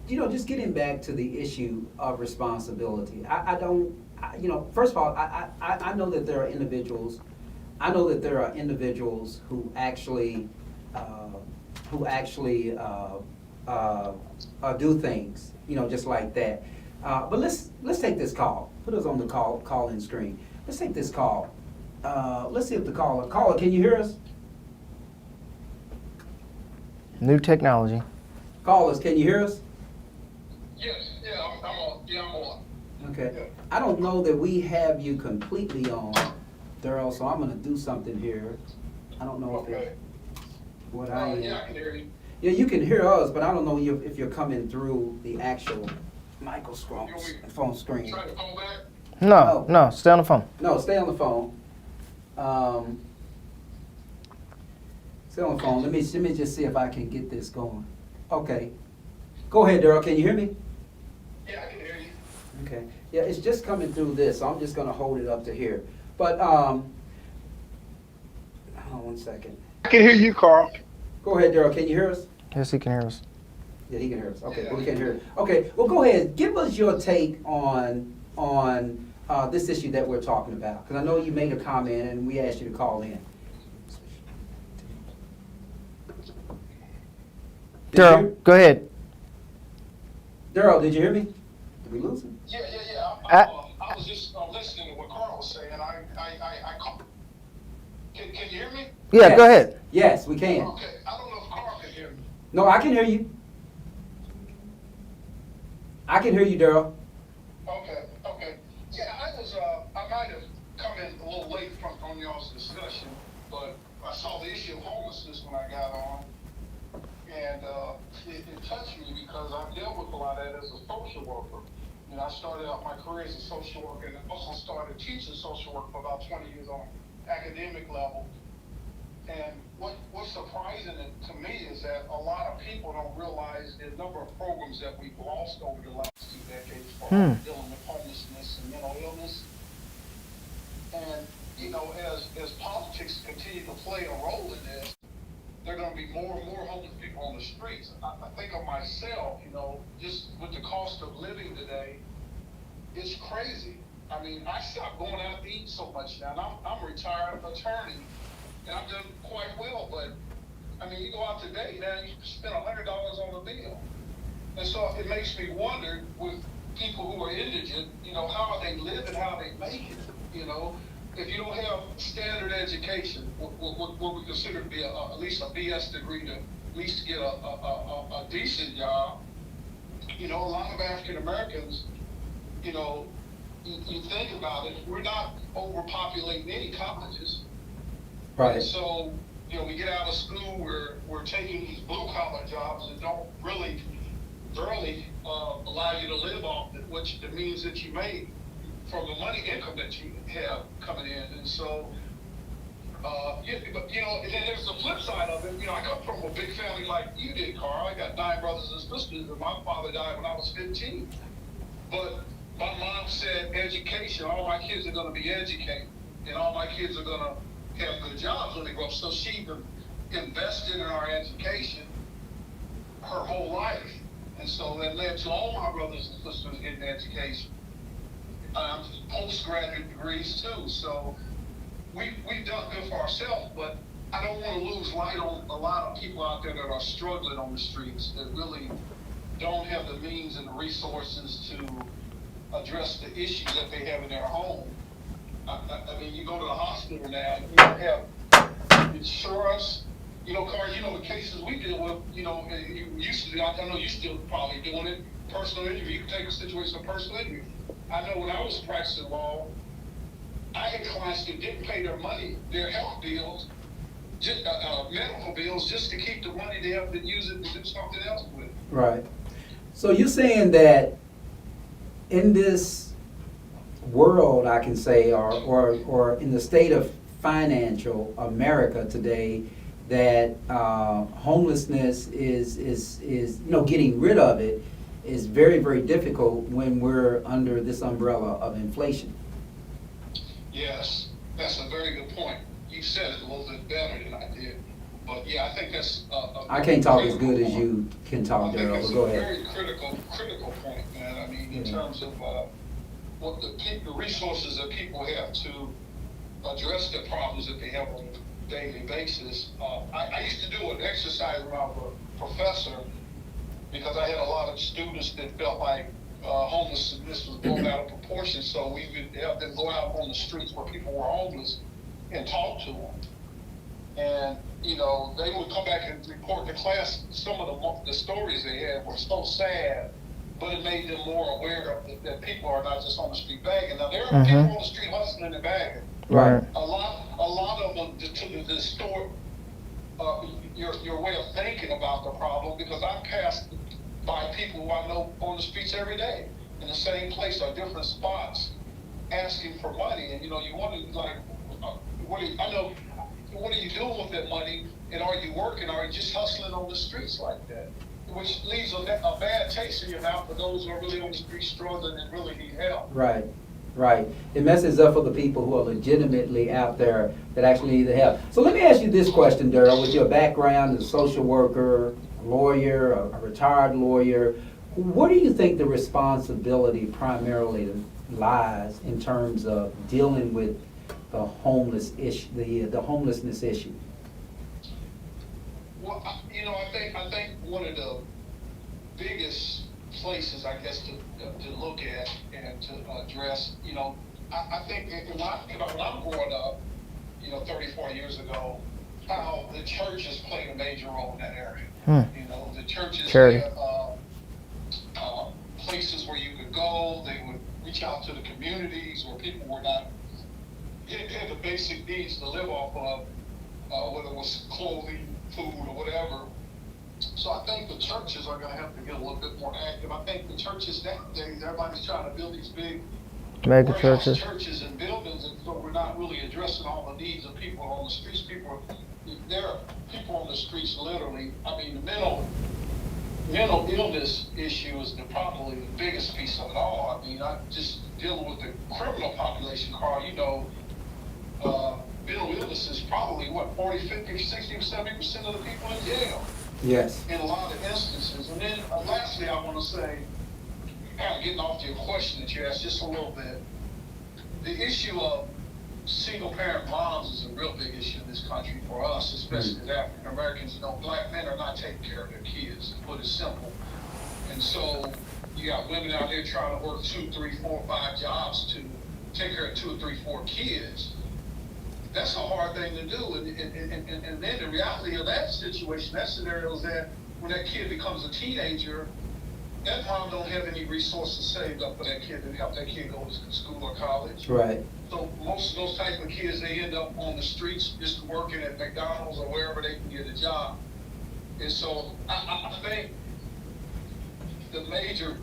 S6: just getting back to the issue of responsibility, first of all, I know that there are individuals, who actually do things, just like that. But let's take this call. Put us on the call-in screen. Let's take this call. Let's see if the caller, can you hear us?
S7: New technology.
S6: Callers, can you hear us?
S2: Yes, yeah, I'm on. Yeah, I'm on.
S6: Okay.
S2: Yeah.
S6: I don't know that we have you completely on, Daryl, so I'm gonna do something here. I don't know if
S2: Okay.
S6: it's what I am.
S2: Yeah, I can hear you.
S6: Yeah, you can hear us, but I don't know if you're coming through the actual microphone screen.
S2: Try to call back.
S7: No, stay on the phone.
S6: No, stay on the phone. Stay on the phone. Let me just see if I can get this going. Okay. Go ahead, Daryl. Can you hear me?
S2: Yeah, I can hear you.
S6: Okay. Yeah, it's just coming through this, so I'm just gonna hold it up to here. But hold on one second.
S2: I can hear you, Carl.
S6: Go ahead, Daryl. Can you hear us?
S7: Yes, he can hear us.
S6: Yeah, he can hear us. Okay,
S2: Yeah.
S6: well, we can hear it. Okay, well, go ahead. Give us your take on this issue that we're talking about, because I know you made a comment and we asked you to call in. Did you hear-
S7: Daryl, go ahead.
S6: Daryl, did you hear me? Did we lose him?
S2: Yeah. I was just listening to what Carl was saying. I called. Can you hear me?
S7: Yeah,
S6: Yes.
S7: go ahead.
S6: Yes, we can.
S2: Okay. I don't know if Carl can hear me.
S6: No, I can hear you. I can hear you, Daryl.
S2: Okay. Yeah, I might have come in a little late on y'all's discussion, but I saw the issue of homelessness when I got on, and it touched me because I've dealt with a lot of that as a social worker. I started out my career as a social worker and also started teaching social work for about 20 years on academic level. And what's surprising to me is that a lot of people don't realize the number of programs that we've lost over the last 2 decades for dealing with homelessness and mental illness. And, as politics continue to play a role in this, there are going to be more and more homeless people on the streets. I think of myself, just with the cost of living today, it's crazy. I mean, I stopped going out to eat so much now. And I'm a retired attorney, and I've done quite well. But, I mean, you go out today, now you spend $100 on a meal. And so it makes me wonder, with people who are indigent, how are they living, how are they making it, If you don't have standard education, what we consider to be at least a BS degree to at least get a decent job, a lot of African Americans, you think about it, we're not overpopulating any colleges.
S6: Right.
S2: And so, we get out of school, we're taking these blue-collar jobs that don't really barely allow you to live off the means that you make from the money income that you have coming in. And so, but and then there's the flip side of it. I come from a big family like you did, Carl. I got 9 brothers and sisters, and my father died when I was 15. But my mom said education, all my kids are going to be educated, and all my kids are going to have good jobs when they grow up. So she invested in our education her whole life. And so that led to all my brothers and sisters getting education. Postgraduate degrees too. So we've done good for ourselves, but I don't want to lose light on a lot of people out there that are struggling on the streets, that really don't have the means and the resources to address the issues that they have in their home. I mean, you go to the hospital now, and you don't have insurance. Carl, the cases we deal with, you used to, I know you still probably doing it, personal injury. You can take a situation of personal injury. I know when I was practicing law, I had clients that didn't pay their money, their health bills, just, medical bills, just to keep the money they have to use it to do something else with.
S6: Right. So you're saying that in this world, I can say, or in the state of financial America today that homelessness is getting rid of it is very, very difficult when we're under this umbrella of inflation.
S2: Yes, that's a very good point. You said it a little bit better than I did. But yeah, I think that's
S6: I can't talk as good as you can talk, Daryl, but go ahead.
S2: I think it's a very critical point, man. I mean, in terms of what the resources that people have to address the problems that they have on a daily basis. I used to do an exercise around a professor because I had a lot of students that felt like homelessness was blown out of proportion. So we would have them go out on the streets where people were homeless and talk to them. And, you know, they would come back and report to class some of the stories they had were so sad, but it made them more aware of that people are not just on the street begging. Now, there are people on the street hustling and bagging.
S7: Right.
S2: A lot of them to distort your way of thinking about the problem, because I'm passed by people who I know on the streets every day in the same place or different spots asking for money. And, you know, you wonder, like, what are you doing with that money? And are you working? Are you just hustling on the streets like that? Which leaves a bad taste in your mouth for those who are really on the street struggling and really need help.
S6: Right, right. It messes up for the people who are legitimately out there that actually need the help. So let me ask you this question, Daryl. With your background as a social worker, a lawyer, a retired lawyer, where do you think the responsibility primarily lies in terms of dealing with the homeless issue, the homelessness issue?
S2: Well, you know, I think one of the biggest places, I guess, to look at and to address, you know, I think when I think about when I'm growing up, you know, 30, 40 years ago, how the churches played a major role in that area. You know, the churches had places where you could go. They would reach out to the communities where people were not had the basic needs to live off of, whether it was clothing, food, or whatever. So I think the churches are going to have to get a little bit more active. I think the churches nowadays, everybody's trying to build these big
S7: mega
S2: churches and buildings, and so we're not really addressing all the needs of people on the streets. There are people on the streets literally. I mean, the mental illness issue is probably the biggest piece of it all. I mean, I just dealing with the criminal population, Carl, you know, mental illness is probably, 40, 50, 60, 70% of the people in jail.
S6: Yes.
S2: In a lot of instances. And then lastly, I want to say, kind of getting off to your question that you asked just a little bit, the issue of single parent moms is a real big issue in this country for us, especially as African Americans. You know, black men are not taking care of their kids, to put it simple. And so you got women out there trying to work 2, 3, 4, 5 jobs to take care of 2, 3, 4 kids. That's a hard thing to do. And then the reality of that situation, that scenario is that when that kid becomes a teenager, that mom don't have any resources saved up for that kid to help that kid go to school or college.
S6: Right.
S2: So most of those type of kids, they end up on the streets just working at McDonald's or wherever they can get a job. And so I think the major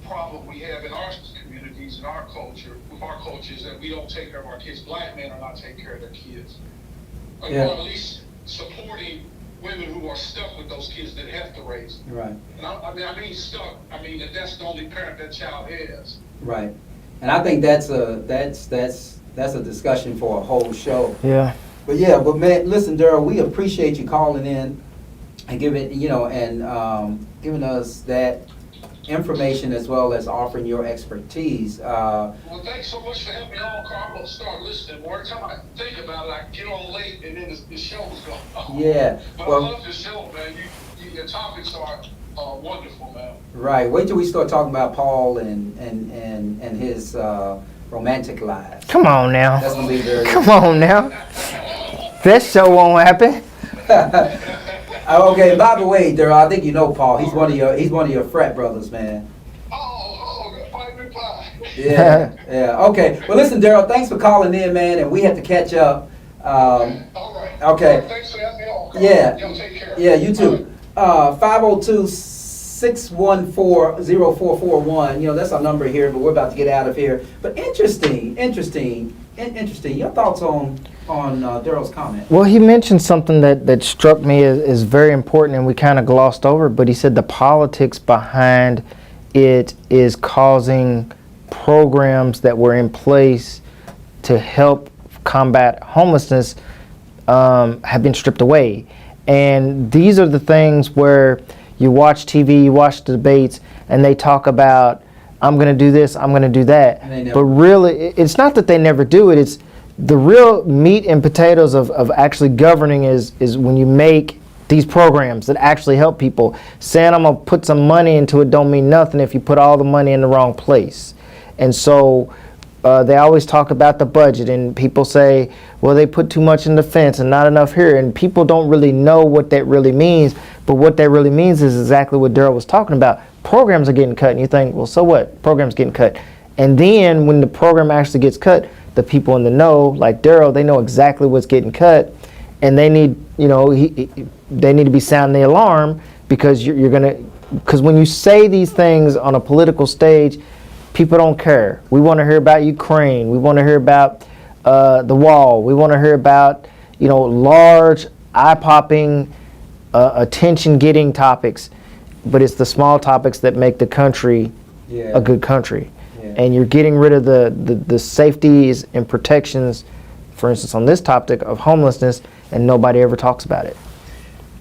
S2: problem we have in our communities and our culture, with our culture, is that we don't take care of our kids. Black men are not taking care of their kids. Or at least supporting women who are stuck with those kids that have to raise them.
S6: Right.
S2: And I mean stuck. I mean that's the only parent that child has.
S6: Right. And I think that's a discussion for a whole show.
S7: Yeah.
S6: But man, listen, Daryl, we appreciate you calling in and giving us that information as well as offering your expertise.
S2: Well, thanks so much for having me on, Carl. I'm going to start listening. More time I think about it, I get on late and then the show's going.
S6: Yeah.
S2: But I love the show, man. Your topics are wonderful, man.
S6: Right. Wait till we start talking about Paul and his romantic lives.
S7: Come on now.
S6: That's gonna be very.
S7: Come on now. That show won't happen.
S6: Okay. By the way, Daryl, I think you know Paul. He's one of your frat brothers, man.
S2: Fine reply.
S6: Yeah. Yeah. Okay. Well, listen, Daryl. Thanks for calling in, man. And we have to catch up.
S2: All right.
S6: Okay.
S2: Thanks for having me on, Carl.
S6: Yeah.
S2: Y'all take care.
S6: Yeah. You too. 502-614-0441. You know, that's our number here, but we're about to get out of here. But interesting. Your thoughts on on Daryl's comment.
S7: Well, he mentioned something that struck me as very important, and we kind of glossed over, but he said the politics behind it is causing programs that were in place to help combat homelessness have been stripped away. And these are the things where you watch TV, you watch the debates, and they talk about, I'm going to do this, I'm going to do that. But really, it's not that they never do it. It's the real meat and potatoes of actually governing is when you make these programs that actually help people. Saying I'm going to put some money into it don't mean nothing if you put all the money in the wrong place. And so they always talk about the budget, and people say, well, they put too much in the fence and not enough here. And people don't really know what that really means. But what that really means is exactly what Daryl was talking about. Programs are getting cut, and you think, well, so what? Programs getting cut. And then when the program actually gets cut, the people in the know, like Daryl, they know exactly what's getting cut, and they need, they need to be sounding the alarm, because because when you say these things on a political stage, people don't care. We want to hear about Ukraine. We want to hear about the wall. We want to hear about, large, eye-popping, attention-getting topics, but it's the small topics that make the country a good country. And you're getting rid of the safeties and protections, for instance, on this topic of homelessness, and nobody ever talks about it.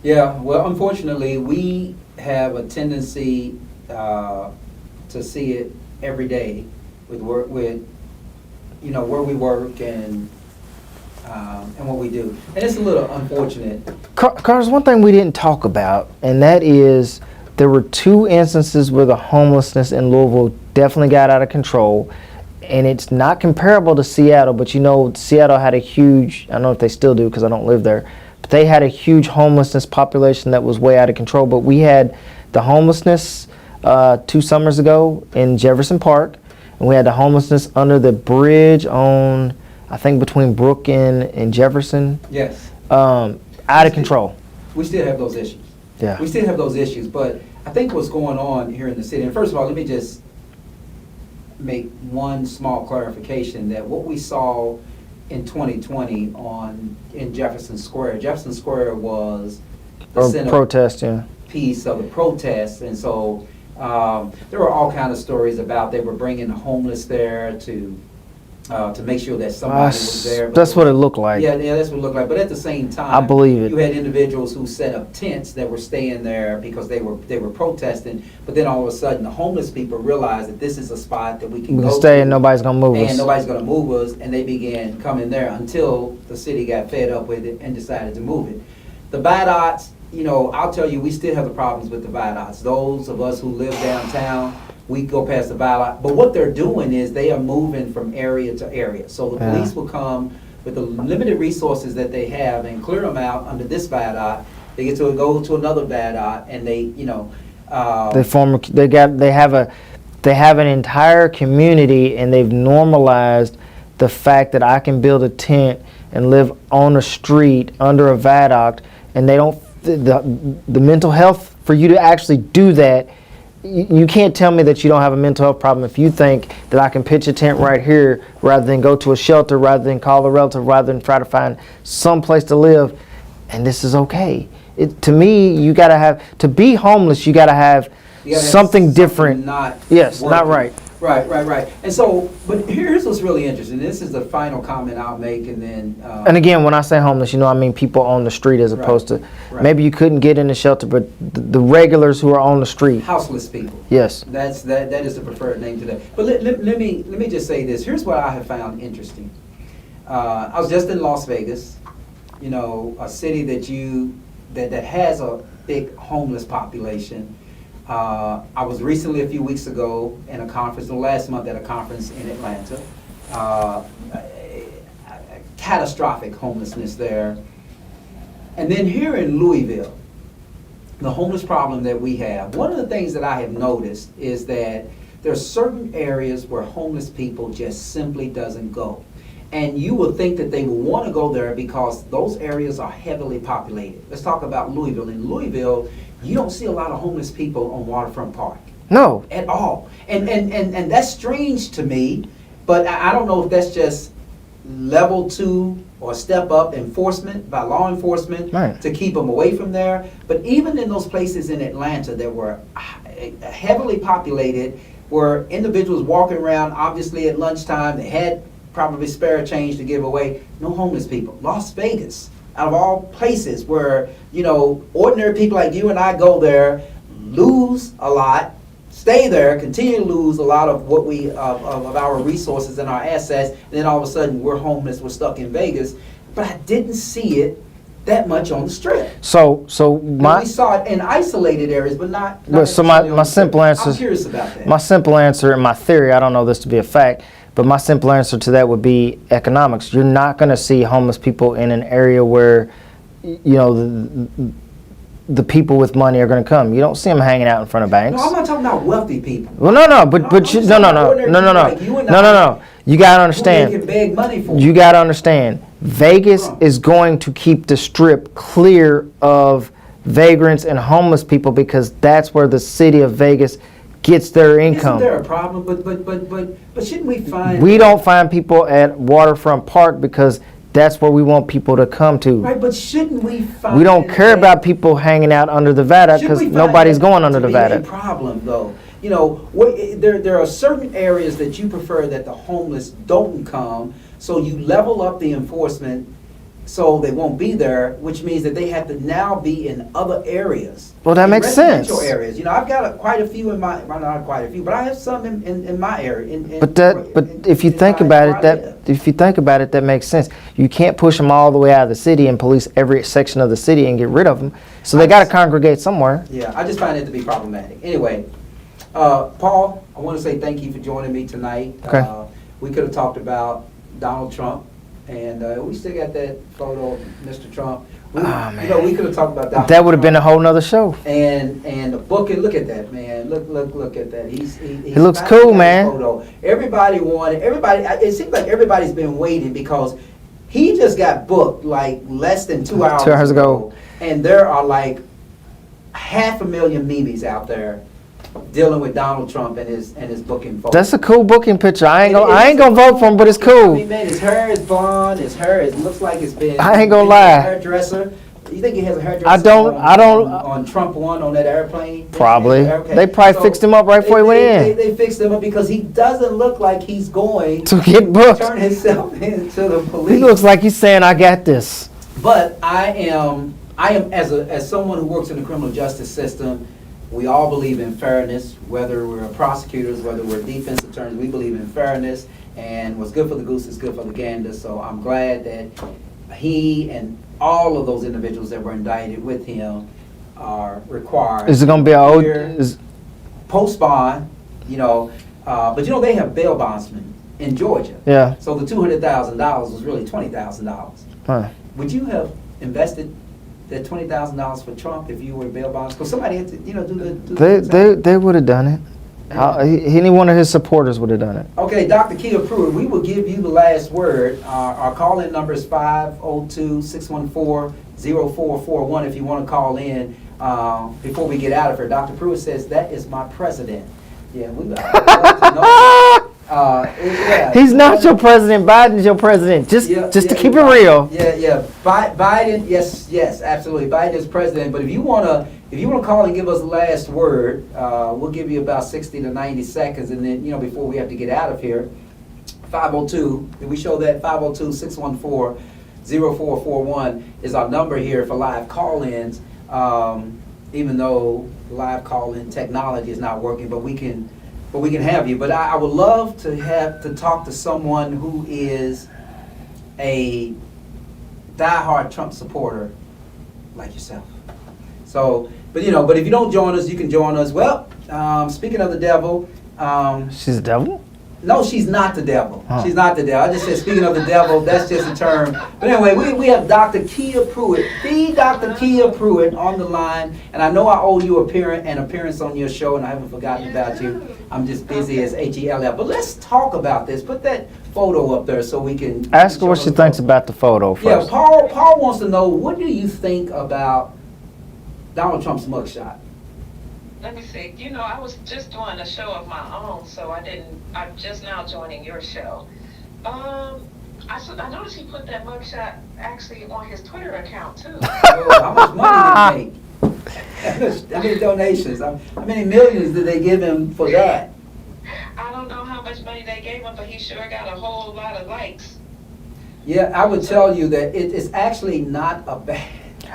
S6: Yeah, well, unfortunately, we have a tendency to see it every day with work, where we work and what we do, and it's a little unfortunate.
S7: Carlos, one thing we didn't talk about, and that is there were 2 instances where the homelessness in Louisville definitely got out of control, and it's not comparable to Seattle, but Seattle had a huge, I don't know if they still do because I don't live there, but they had a huge homelessness population that was way out of control. But we had the homelessness 2 summers ago in Jefferson Park, and we had the homelessness under the bridge on, I think, between Brook and Jefferson.
S6: Yes.
S7: Out of control.
S6: We still have those issues.
S7: Yeah.
S6: We still have those issues, but I think what's going on here in the city, and first of all, let me just make one small clarification, that what we saw in 2020 in Jefferson Square. Jefferson Square was the center piece of the protest, and so there were all kinds of stories about they were bringing the homeless there to make sure that somebody was there.
S7: That's what it looked like.
S6: Yeah, that's what it looked like. But at the same time,
S7: I believe it.
S6: You had individuals who set up tents that were staying there because they were protesting. But then all of a sudden, the homeless people realized that this is a spot that we can go
S7: stay
S6: to,
S7: and nobody's gonna move us.
S6: And nobody's gonna move us, and they began coming there until the city got fed up with it and decided to move it. The Viaducts, I'll tell you, we still have the problems with the Viaducts. Those of us who live downtown, we go past the viaduct. But what they're doing is they are moving from area to area. So the police will come with the limited resources that they have and clear them out under this viaduct. They get to go to another viaduct, and they have an entire community, and they've normalized the fact that I can build a tent and live on a street under a viaduct, and they don't the mental health for you to actually do that. You can't tell me that you don't have a mental health problem if you think that I can pitch a tent right here rather than go to a shelter, rather than call a relative, rather than try to find some place to live, and this is okay. To me, you gotta have, to be homeless, you gotta have something different. Not
S7: right.
S6: Right. And so, but here's what's really interesting. This is the final comment I'll make, and then.
S7: And again, when I say homeless, I mean people on the street, as opposed to maybe you couldn't get in the shelter, but the regulars who are on the street.
S6: Houseless people.
S7: Yes.
S6: That is the preferred name today. But let me just say this. Here's what I have found interesting. I was just in Las Vegas, a city that has a big homeless population. I was recently, a few weeks ago, in a conference, last month at a conference in Atlanta. Catastrophic homelessness there. And then here in Louisville, the homeless problem that we have, one of the things that I have noticed is that there are certain areas where homeless people just simply doesn't go. And you would think that they would want to go there because those areas are heavily populated. Let's talk about Louisville. In Louisville, you don't see a lot of homeless people on Waterfront Park.
S7: No.
S6: At all. And that's strange to me, but I don't know if that's just level 2 or step up enforcement by law enforcement
S7: Right.
S6: to keep them away from there. But even in those places in Atlanta that were heavily populated, where individuals walking around, obviously at lunchtime, they had probably spare change to give away, no homeless people. Las Vegas, out of all places where, ordinary people like you and I go there, lose a lot, stay there, continue to lose a lot of what of our resources and our assets, and then all of a sudden we're homeless, we're stuck in Vegas. But I didn't see it that much on the Strip.
S7: So
S6: We
S7: my
S6: saw it in isolated areas, but not
S7: so
S6: necessarily on
S7: my
S6: the Strip.
S7: simple answer.
S6: I'm curious about that.
S7: My simple answer and my theory, I don't know this to be a fact, but my simple answer to that would be economics. You're not going to see homeless people in an area where, the people with money are going to come. You don't see them hanging out in front of banks.
S6: No, I'm not talking about wealthy people.
S7: Well, no,
S6: I'm
S7: no.
S6: just talking about ordinary people like you and I,
S7: You got to
S6: who
S7: understand.
S6: they can beg money for.
S7: You got to understand. Vegas is going to keep the Strip clear of vagrants and homeless people because that's where the city of Vegas gets their income.
S6: Isn't there a problem? But shouldn't we find?
S7: We don't find people at Waterfront Park because that's where we want people to come to.
S6: Right, but shouldn't we find?
S7: We don't care
S6: that-
S7: about people hanging out under the viaduct
S6: shouldn't
S7: because
S6: we find
S7: nobody's
S6: that
S7: going under
S6: to
S7: the
S6: be a
S7: viaduct.
S6: problem, though. There are certain areas that you prefer that the homeless don't come, so you level up the enforcement so they won't be there, which means that they have to now be in other areas.
S7: Well, that
S6: In
S7: makes sense.
S6: residential areas. I've got quite a few in my, well, not quite a few, but I have some in my area.
S7: But if you think about it, that makes sense. You can't push them all the way out of the city and police every section of the city and get rid of them. So they got to congregate somewhere.
S6: Yeah, I just find it to be problematic. Anyway, Paul, I want to say thank you for joining me tonight.
S7: Okay.
S6: We could have talked about Donald Trump, and we still got that photo of Mr. Trump. We could have talked about Donald
S7: That would have been a
S6: Trump
S7: whole nother show.
S6: and the book. And look at that, man. Look at that. He
S7: looks cool, man.
S6: Photo. Everybody. It seems like everybody's been waiting because he just got booked like less than 2 hours.
S7: 2 hours ago.
S6: And there are like 500,000 memes out there dealing with Donald Trump and his booking photo.
S7: That's a cool booking picture. I ain't
S6: It
S7: gonna
S6: is
S7: vote for him, but it's
S6: I
S7: cool.
S6: mean, man, his hair is blonde. His hair looks like it's been.
S7: I ain't gonna
S6: he's
S7: lie.
S6: a hairdresser. You think he has a hairdresser?
S7: I don't-
S6: On Trump One on that airplane.
S7: Probably.
S6: Okay.
S7: They probably fixed him up right before he went in.
S6: They fixed him up because he doesn't look like he's going
S7: To get booked.
S6: turn himself into the police.
S7: He looks like he's saying, "I got this."
S6: But I am as someone who works in the criminal justice system. We all believe in fairness, whether we're prosecutors, whether we're defense attorneys. We believe in fairness, and what's good for the goose is good for the gander. So I'm glad that he and all of those individuals that were indicted with him are required.
S7: Is it gonna be a old?
S6: Here, post bond, but they have bail bondsmen in Georgia.
S7: Yeah.
S6: So the $200,000 was really $20,000.
S7: Huh.
S6: Would you have invested that $20,000 for Trump if you were bail bonds? Because somebody had to, do the.
S7: They would have done it. Any one of his supporters would have done it.
S6: Okay, Dr. Kia Pruitt, we will give you the last word. Our call-in number is 502-614-0441 if you want to call in before we get out of here. Dr. Pruitt says, that is my president. Yeah, we would love to know.
S7: He's not your president. Biden's your president. Just to keep it real.
S6: Yeah. Biden, yes, absolutely. Biden is president. But if you wanna call and give us the last word, we'll give you about 60 to 90 seconds, and then before we have to get out of here. 502. Did we show that? 502-614-0441 is our number here for live call-ins. Even though live call-in technology is not working, but we can have you. But I would love to talk to someone who is a diehard Trump supporter like yourself. So, but if you don't join us, you can join us. Well, speaking of the devil,
S7: She's a devil?
S6: no, she's not the devil.
S7: Oh.
S6: She's not the devil. I just said, speaking of the devil, that's just a term. But anyway, we have Dr. Kia Pruitt, the Dr. Kia Pruitt on the line. And I know I owe you an appearance on your show, and I haven't forgotten about you. I'm just busy as HELL. But let's talk about this. Put that photo up there so we can...
S7: Ask her what she thinks about the photo
S6: Yeah,
S7: first.
S6: Paul wants to know, what do you think about Donald Trump's mugshot?
S9: Let me see. I was just doing a show of my own, so I'm just now joining your show. I noticed he put that mugshot actually on his Twitter account too.
S6: Oh, how much money did he make? How many donations? How many millions did they give him for that?
S9: I don't know how much money they gave him, but he sure got a whole lot of likes.
S6: Yeah, I would tell you that it's actually not a bad.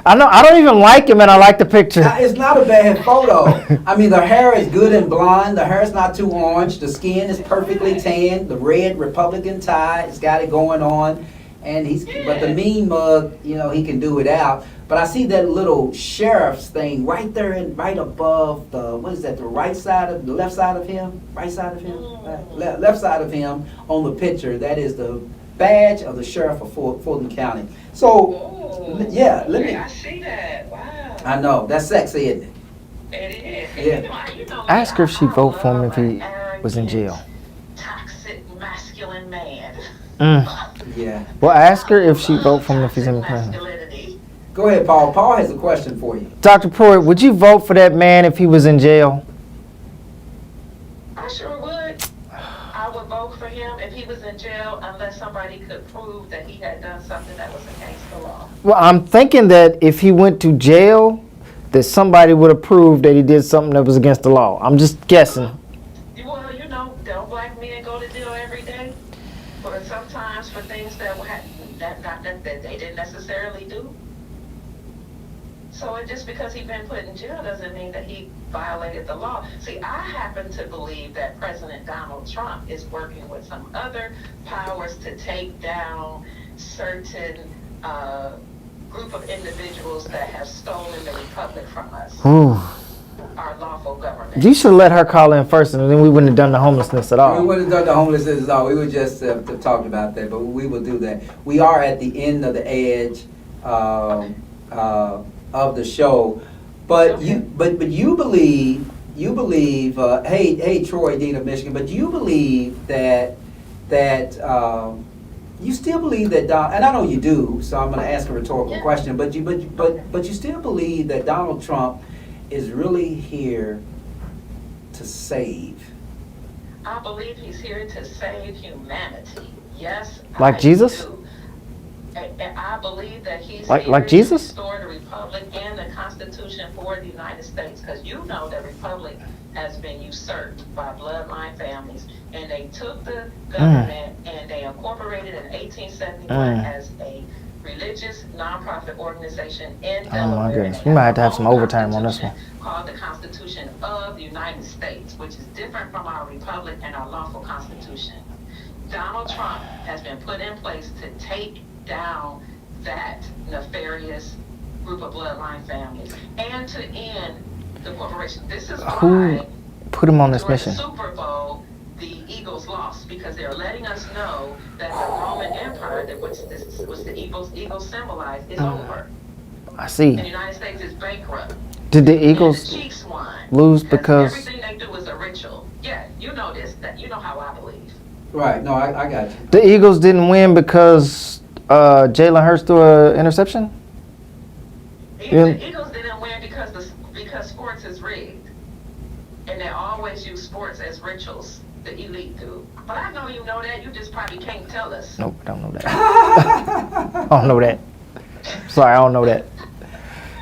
S7: I know. I don't even like him, and I like the picture.
S6: It's not a bad photo. I mean, the hair is good and blonde. The hair is not too orange. The skin is perfectly tan. The red Republican tie, it's got it going on. And but the mean mug, you know, he can do it out. But I see that little sheriff's thing right there, and right above the what is that? The left side of him, left side of him on the picture. That is the badge of the sheriff of Fulton County. So. Yeah, let me.
S9: I see that. Wow.
S6: I know that's sexy, isn't it?
S9: It is.
S6: Yeah.
S7: Ask her if she'd vote for him if he was in jail.
S9: Toxic masculine man.
S6: Yeah.
S7: Well, ask her if she'd vote for him if he's in prison.
S6: Go ahead, Paul. Paul has a question for you.
S7: Dr. Pruitt, would you vote for that man if he was in jail?
S9: I sure would. I would vote for him if he was in jail unless somebody could prove that he had done something that was against the law.
S7: Well, I'm thinking that if he went to jail, that somebody would have proved that he did something that was against the law. I'm just guessing.
S9: Well, you know, don't black men go to jail every day, but sometimes for things that they didn't necessarily do. So just because he's been put in jail doesn't mean that he violated the law. See, I happen to believe that President Donald Trump is working with some other powers to take down certain group of individuals that have stolen the republic from us.
S7: Ooh.
S9: Our lawful government.
S7: You should let her call in first, and then we wouldn't have done the homelessness at all.
S6: We wouldn't have done the homelessness at all. We would just have talked about that, but we will do that. We are at the end of the edge of the show, but
S9: Okay.
S6: you believe hey Troy, Dean of Michigan, but you believe that you still believe that and I know you do, so I'm going to ask a rhetorical question, but you still believe that Donald Trump is really here to save.
S9: I believe he's here to save humanity. Yes.
S7: Like
S9: I
S7: Jesus?
S9: do. And I believe that he's
S7: Like
S9: here
S7: Jesus?
S9: to restore the republic and the Constitution for the United States, because you know the republic has been usurped by bloodline families, and they took the government and they incorporated in 1871 as a religious nonprofit organization in Delaware.
S7: Oh my goodness, we might have to have some overtime on this one.
S9: Called the Constitution of the United States, which is different from our republic and our lawful constitution. Donald Trump has been put in place to take down that nefarious group of bloodline families and to end the corporation. This is
S7: Who
S9: why
S7: put him on this
S9: during
S7: mission?
S9: the Super Bowl, the Eagles lost, because they're letting us know that the Roman Empire, which the Eagles symbolize, is over.
S7: I see.
S9: And the United States is bankrupt.
S7: Did the
S9: And
S7: Eagles
S9: the Chiefs won.
S7: lose because...
S9: Everything they do is a ritual. Yeah, you know this. That you know how I believe.
S6: Right? No, I got you.
S7: The Eagles didn't win because Jalen Hurts threw an interception?
S9: The Eagles didn't win because sports is rigged, and they always use sports as rituals. The elite do. But I know you know that. You just probably can't tell us.
S7: Nope, I don't know that. I don't know that. Sorry, I don't know that.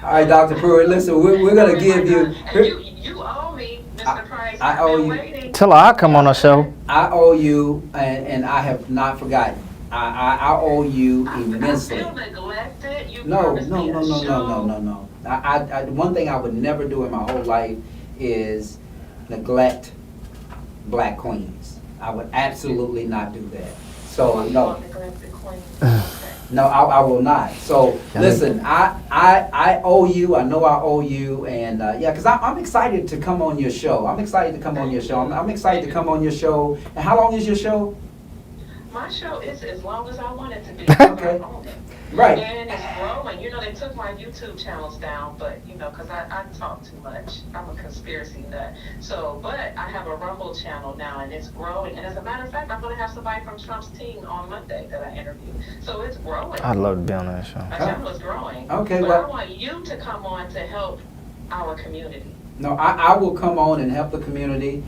S6: All right, Dr. Pruitt, listen, we're going to give you...
S9: And you owe me, Mr. Price.
S6: I owe you.
S9: Waiting.
S7: Tell her I'll come on our show.
S6: I owe you, and I have not forgotten. I owe you immensely.
S9: I feel neglected. You
S6: No.
S9: promised me a show.
S6: I one thing I would never do in my whole life is neglect black queens. I would absolutely not do that. So
S9: You
S6: no,
S9: won't neglect the queen. Okay.
S6: no, I will not. So listen, I owe you. I know I owe you, and yeah, because I'm excited to come on your show. I'm excited to come on your show. I'm excited to come on your show. And how long is your show?
S9: My show is as long as I want it to be.
S6: Okay. Right.
S9: And it's growing. You know, they took my YouTube channels down, but, you know, because I talk too much. I'm a conspiracy nut. So, but I have a Rumble channel now, and it's growing. And as a matter of fact, I'm going to have somebody from Trump's team on Monday that I interview. So it's growing.
S7: I'd love to be on that show.
S9: My channel is growing.
S6: Okay,
S9: but
S6: well-
S9: I want you to come on to help our community.
S6: No, I will come on and help the community.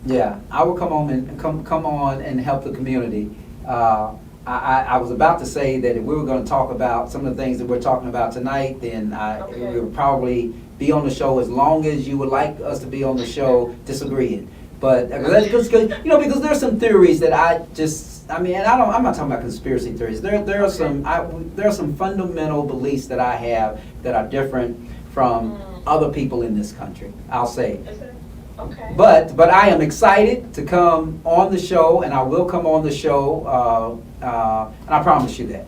S6: Yeah, I will come on and come on and help the community. I was about to say that if we were going to talk about some of the things that we're talking about tonight, then we would probably be on the show as long as you would like us to be on the show disagreeing. But because there's some theories that I'm not talking about conspiracy theories. There are some fundamental beliefs that I have that are different from other people in this country. I'll say.
S9: Okay.
S6: But I am excited to come on the show, and I will come on the show, and I promise you that.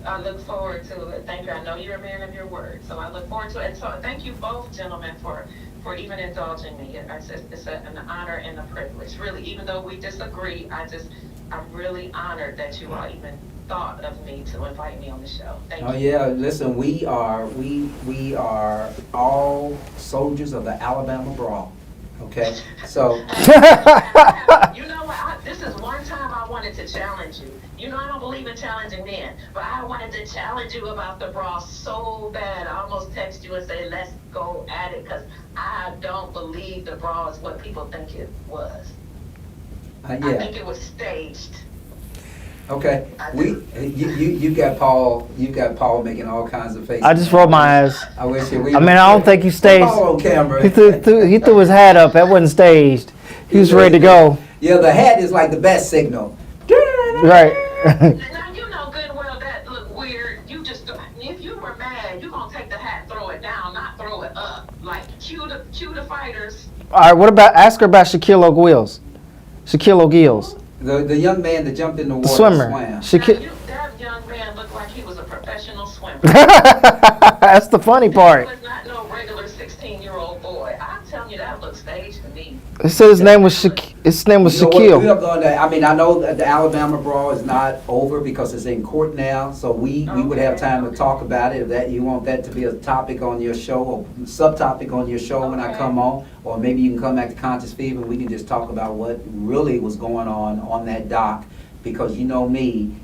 S9: I look forward to it. Thank you. I know you're a man of your word, so I look forward to it. And so thank you both, gentlemen, for even indulging me. It's an honor and a privilege. Really, even though we disagree, I'm really honored that you all even thought of me to invite me on the show. Thank you. Oh
S6: yeah, listen, we are all soldiers of the Alabama Brawl. Okay, so
S9: you know what? This is one time I wanted to challenge you. You know I don't believe in challenging men, but I wanted to challenge you about the brawl so bad. I almost text you and say, let's go at it, because I don't believe the brawl is what people think it was.
S6: yeah.
S9: I think it was staged.
S6: Okay, you got Paul making all kinds of faces.
S7: I just rolled my eyes.
S6: I wish you.
S7: I don't think he staged.
S6: Paul on camera.
S7: He threw his hat up. That wasn't staged. He was ready to go.
S6: Yeah, the hat is like the best signal.
S7: Right.
S9: Now you know good well that look weird. If you were mad, you gonna take the hat, throw it down, not throw it up. Like cue the fighters.
S7: All right. Ask her about Shaquille O'Gills. Shaquille O'Gills.
S6: The young man that jumped in the water.
S7: The swimmer.
S9: That young man looked like he was a professional swimmer.
S7: That's the funny part.
S9: He was not no regular 16-year-old boy. I'm telling you, that looked staged to me.
S7: It said his name was Shaquille.
S6: I know that the Alabama Brawl is not over because it's in court now, so we would have time to talk about it. If that you want that to be a topic on your show or subtopic on your show when I come on, or maybe you can come back to Conscious Fever and we can just talk about what really was going on that dock, because you know me,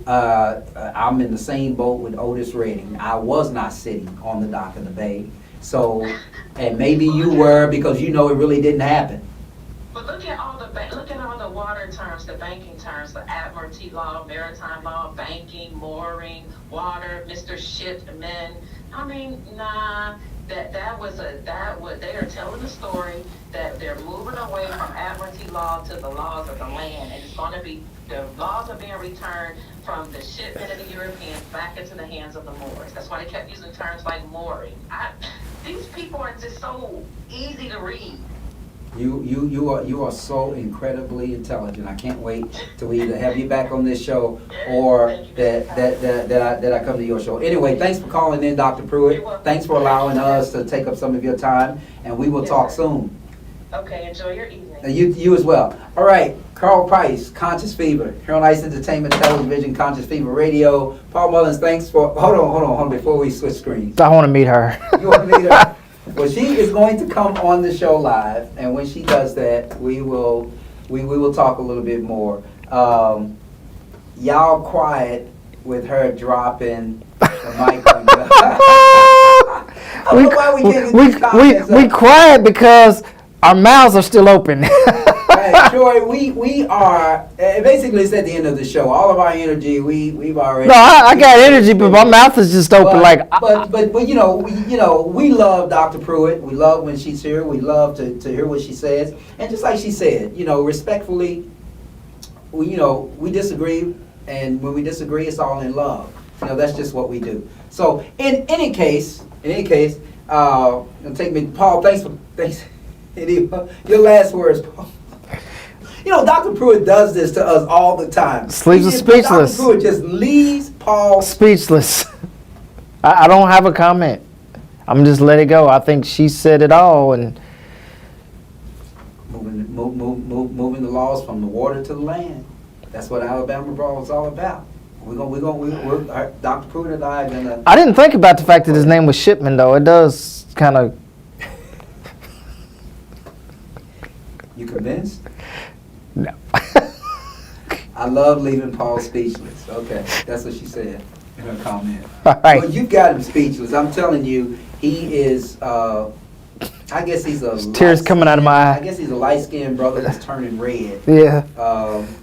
S6: I'm in the same boat with Otis Redding. I was not sitting on the dock of the bay. So, and maybe you were, because you know it really didn't happen.
S9: But look at all the water terms, the banking terms, the admiralty law, maritime law, banking, mooring, water, Mr. Shipman. I mean, nah. They are telling the story that they're moving away from admiralty law to the laws of the land, and it's going to be the laws are being returned from the shipment of the Europeans back into the hands of the Moors. That's why they kept using terms like mooring. These people are just so easy to read.
S6: You are so incredibly intelligent. I can't wait to either have you back on this show or that I come to your show. Anyway, thanks for calling in, Dr. Pruitt. Thanks for allowing us to take up some of your time, and we will talk soon.
S9: Okay, enjoy your evening.
S6: You as well. All right, Carl Price, Conscious Fever, here on Ice Entertainment Television, Conscious Fever Radio. Paul Mullins, thanks for. Hold on, before we switch screens.
S7: I want to meet her.
S6: You want to meet her? Well, she is going to come on the show live, and when she does that, we will talk a little bit more. Y'all quiet with her dropping the mic on you.
S7: We quiet because our mouths are still open.
S6: Right, Troy, we are basically it's at the end of the show. All of our energy, we've already.
S7: No, I got energy, but my mouth is just open.
S6: But you know, we love Dr. Pruitt. We love when she's here. We love to hear what she says. And just like she said, respectfully, we disagree, and when we disagree, it's all in love. That's just what we do. So in any case, it'll take me, Paul. Thanks. Your last words, Paul. Dr. Pruitt does this to us all the time.
S7: Leaves us speechless.
S6: Dr. Pruitt just leaves Paul
S7: speechless. I don't have a comment. I'm just let it go. I think she said it all, and
S6: moving the laws from the water to the land. That's what Alabama Brawl is all about. We're Dr. Pruitt and I are gonna.
S7: I didn't think about the fact that his name was Shipman, though. It does kind of.
S6: You convinced?
S7: No.
S6: I love leaving Paul speechless. Okay, that's what she said in her comment.
S7: All right.
S6: Well, you got him speechless. I'm telling you, he is. I I guess he's a
S7: tears coming out of my eye.
S6: I guess he's a light-skinned brother that's turning red.
S7: Yeah.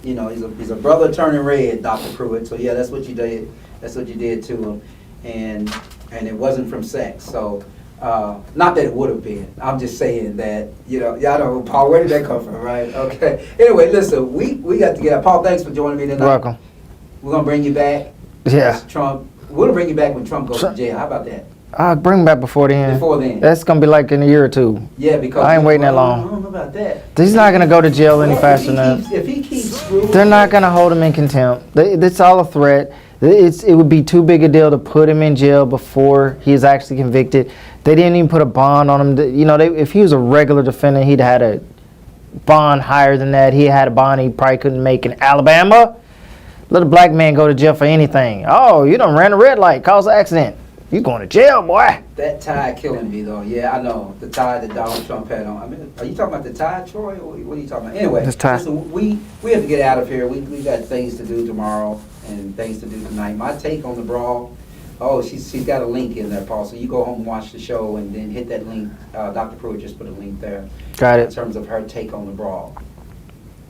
S6: You know, he's a brother turning red, Dr. Pruitt. So yeah, that's what you did. That's what you did to him, and it wasn't from sex. So not that it would have been. I'm just saying that, you know, y'all know, Paul, where did that come from, right? Okay. Anyway, listen, we got to get out. Paul, thanks for joining me tonight.
S7: Welcome.
S6: We're gonna bring you back.
S7: Yeah.
S6: Trump. We're gonna bring you back when Trump goes to jail. How about that?
S7: Bring him back before then.
S6: Before then.
S7: That's gonna be like in a year or two.
S6: Yeah, because
S7: I ain't waiting that long.
S6: I don't know about that.
S7: He's not gonna go to jail any faster than that.
S6: If he keeps screwing,
S7: They're not gonna hold him in contempt. It's all a threat. It would be too big a deal to put him in jail before he is actually convicted. They didn't even put a bond on him. You know, if he was a regular defendant, he'd had a bond higher than that. He had a bond he probably couldn't make in Alabama. Let a black man go to jail for anything. Oh, you done ran a red light, caused an accident. You going to jail, boy.
S6: That tie killing me, though. Yeah, I know. The tie that Donald Trump had on. I mean, are you talking about the tie, Troy? Or what are you talking about? Anyway,
S7: This tie.
S6: listen, we have to get out of here. We got things to do tomorrow and things to do tonight. My take on the brawl, she's got a link in there, Paul. So you go home and watch the show and then hit that link. Dr. Pruitt just put a link there.
S7: Got it.
S6: In terms of her take on the brawl.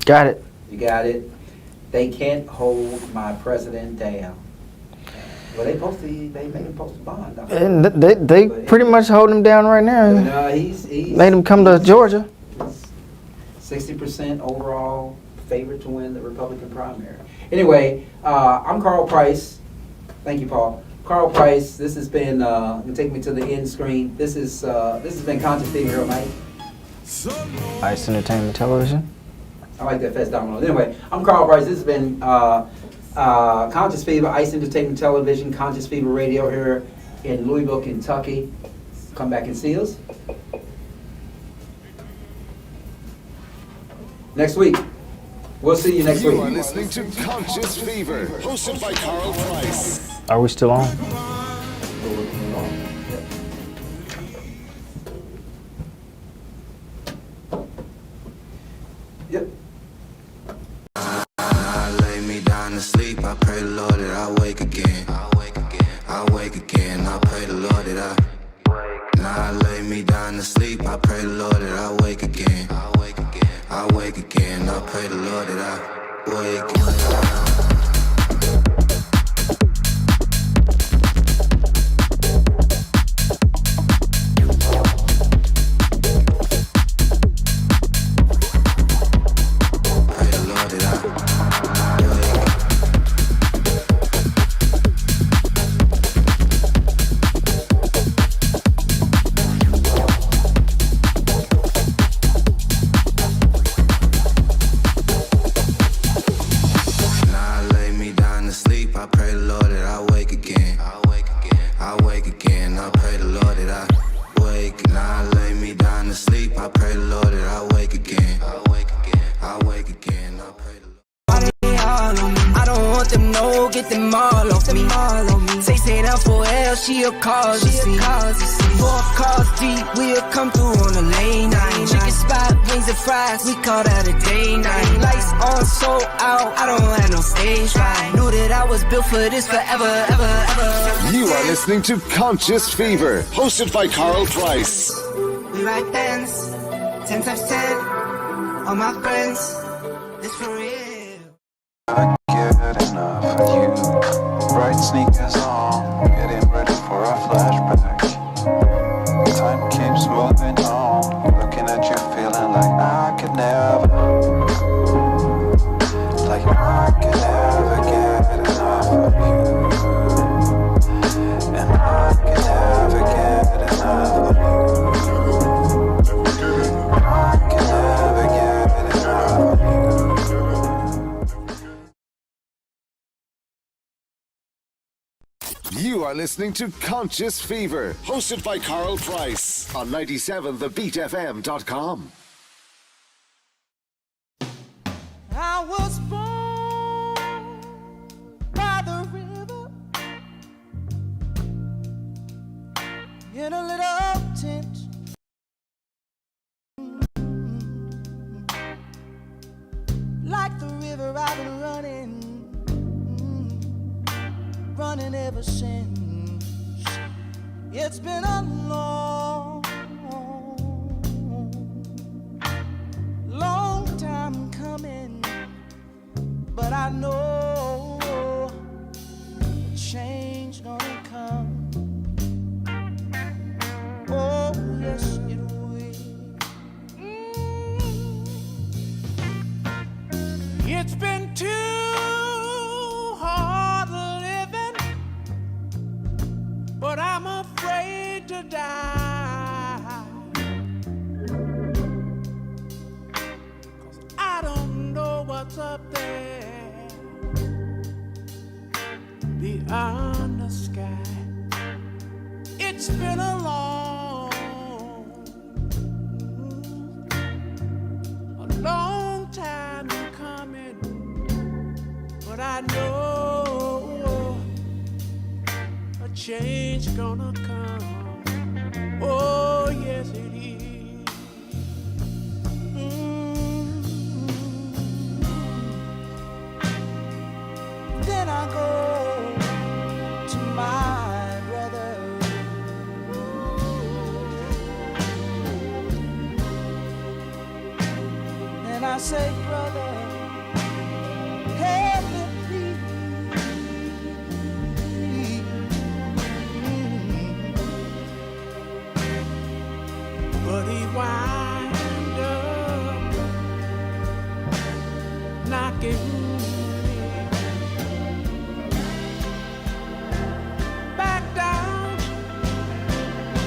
S7: Got it.
S6: You got it? They can't hold my president down. Well, they made him post a bond.
S7: And they pretty much hold him down right now.
S6: He's
S7: Made him come to Georgia.
S6: 60% overall favorite to win the Republican primary. Anyway, I'm Carl Price. Thank you, Paul. Carl Price. This has been. You take me to the end screen. This has been Conscious Fever here, Mike.
S7: Ice Entertainment Television.
S6: I like that fast domino. Anyway, I'm Carl Price. This has been Conscious Fever, Ice Entertainment Television, Conscious Fever Radio here in Louisville, Kentucky. Come back and see us next week. We'll see you next week.
S1: You are listening to Conscious Fever, hosted by Carl Price.
S7: Are we still on?
S6: Yep.
S10: I lay me down to sleep. I pray the Lord that I wake again. I wake again. I pray the Lord that I wake. Now I lay me down to sleep. I pray the Lord that I wake again. I wake again. I pray the Lord that I wake.
S11: She'll cause a scene. 4 cars deep, we'll come through on a lane night. Chicken spot, wings and fries, we call that a day night. Lights on, sold out, I don't have no stage fright. Knew that I was built for this forever, ever.
S1: You are listening to Conscious Fever, hosted by Carl Price.
S11: We ride bands, 10 times 10, all my friends, this for real.
S12: I get enough of you. Bright sneakers on, getting ready for a flashback. Time keeps moving on, looking at you feeling like I could never get enough of you. And I could never get enough of you. I could never get enough of you.
S1: You are listening to Conscious Fever, hosted by Carl Price on 97thebeatfm.com.
S11: I was born by the river in a little tent. Like the river I've been running ever since. It's been a long but I know change gonna come. Oh, yes, it will. It's been too hard living, but I'm afraid to die. 'Cause I don't know what's up there beyond the sky. It's been a long time coming, but I know a change gonna come. Oh, yes, it is. Then I go to my brother. And I say, brother, help me please. But he wind up knocking me back down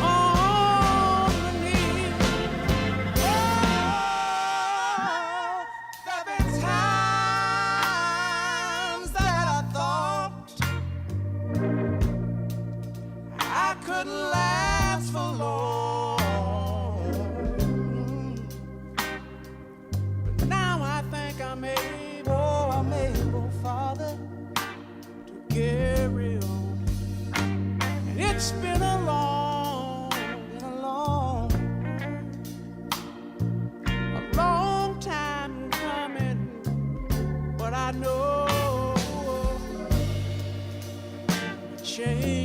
S11: on the knees. There've been times that I thought I couldn't last for long, but now I think I'm able, Father, to carry on. And it's been a long time coming, but I know change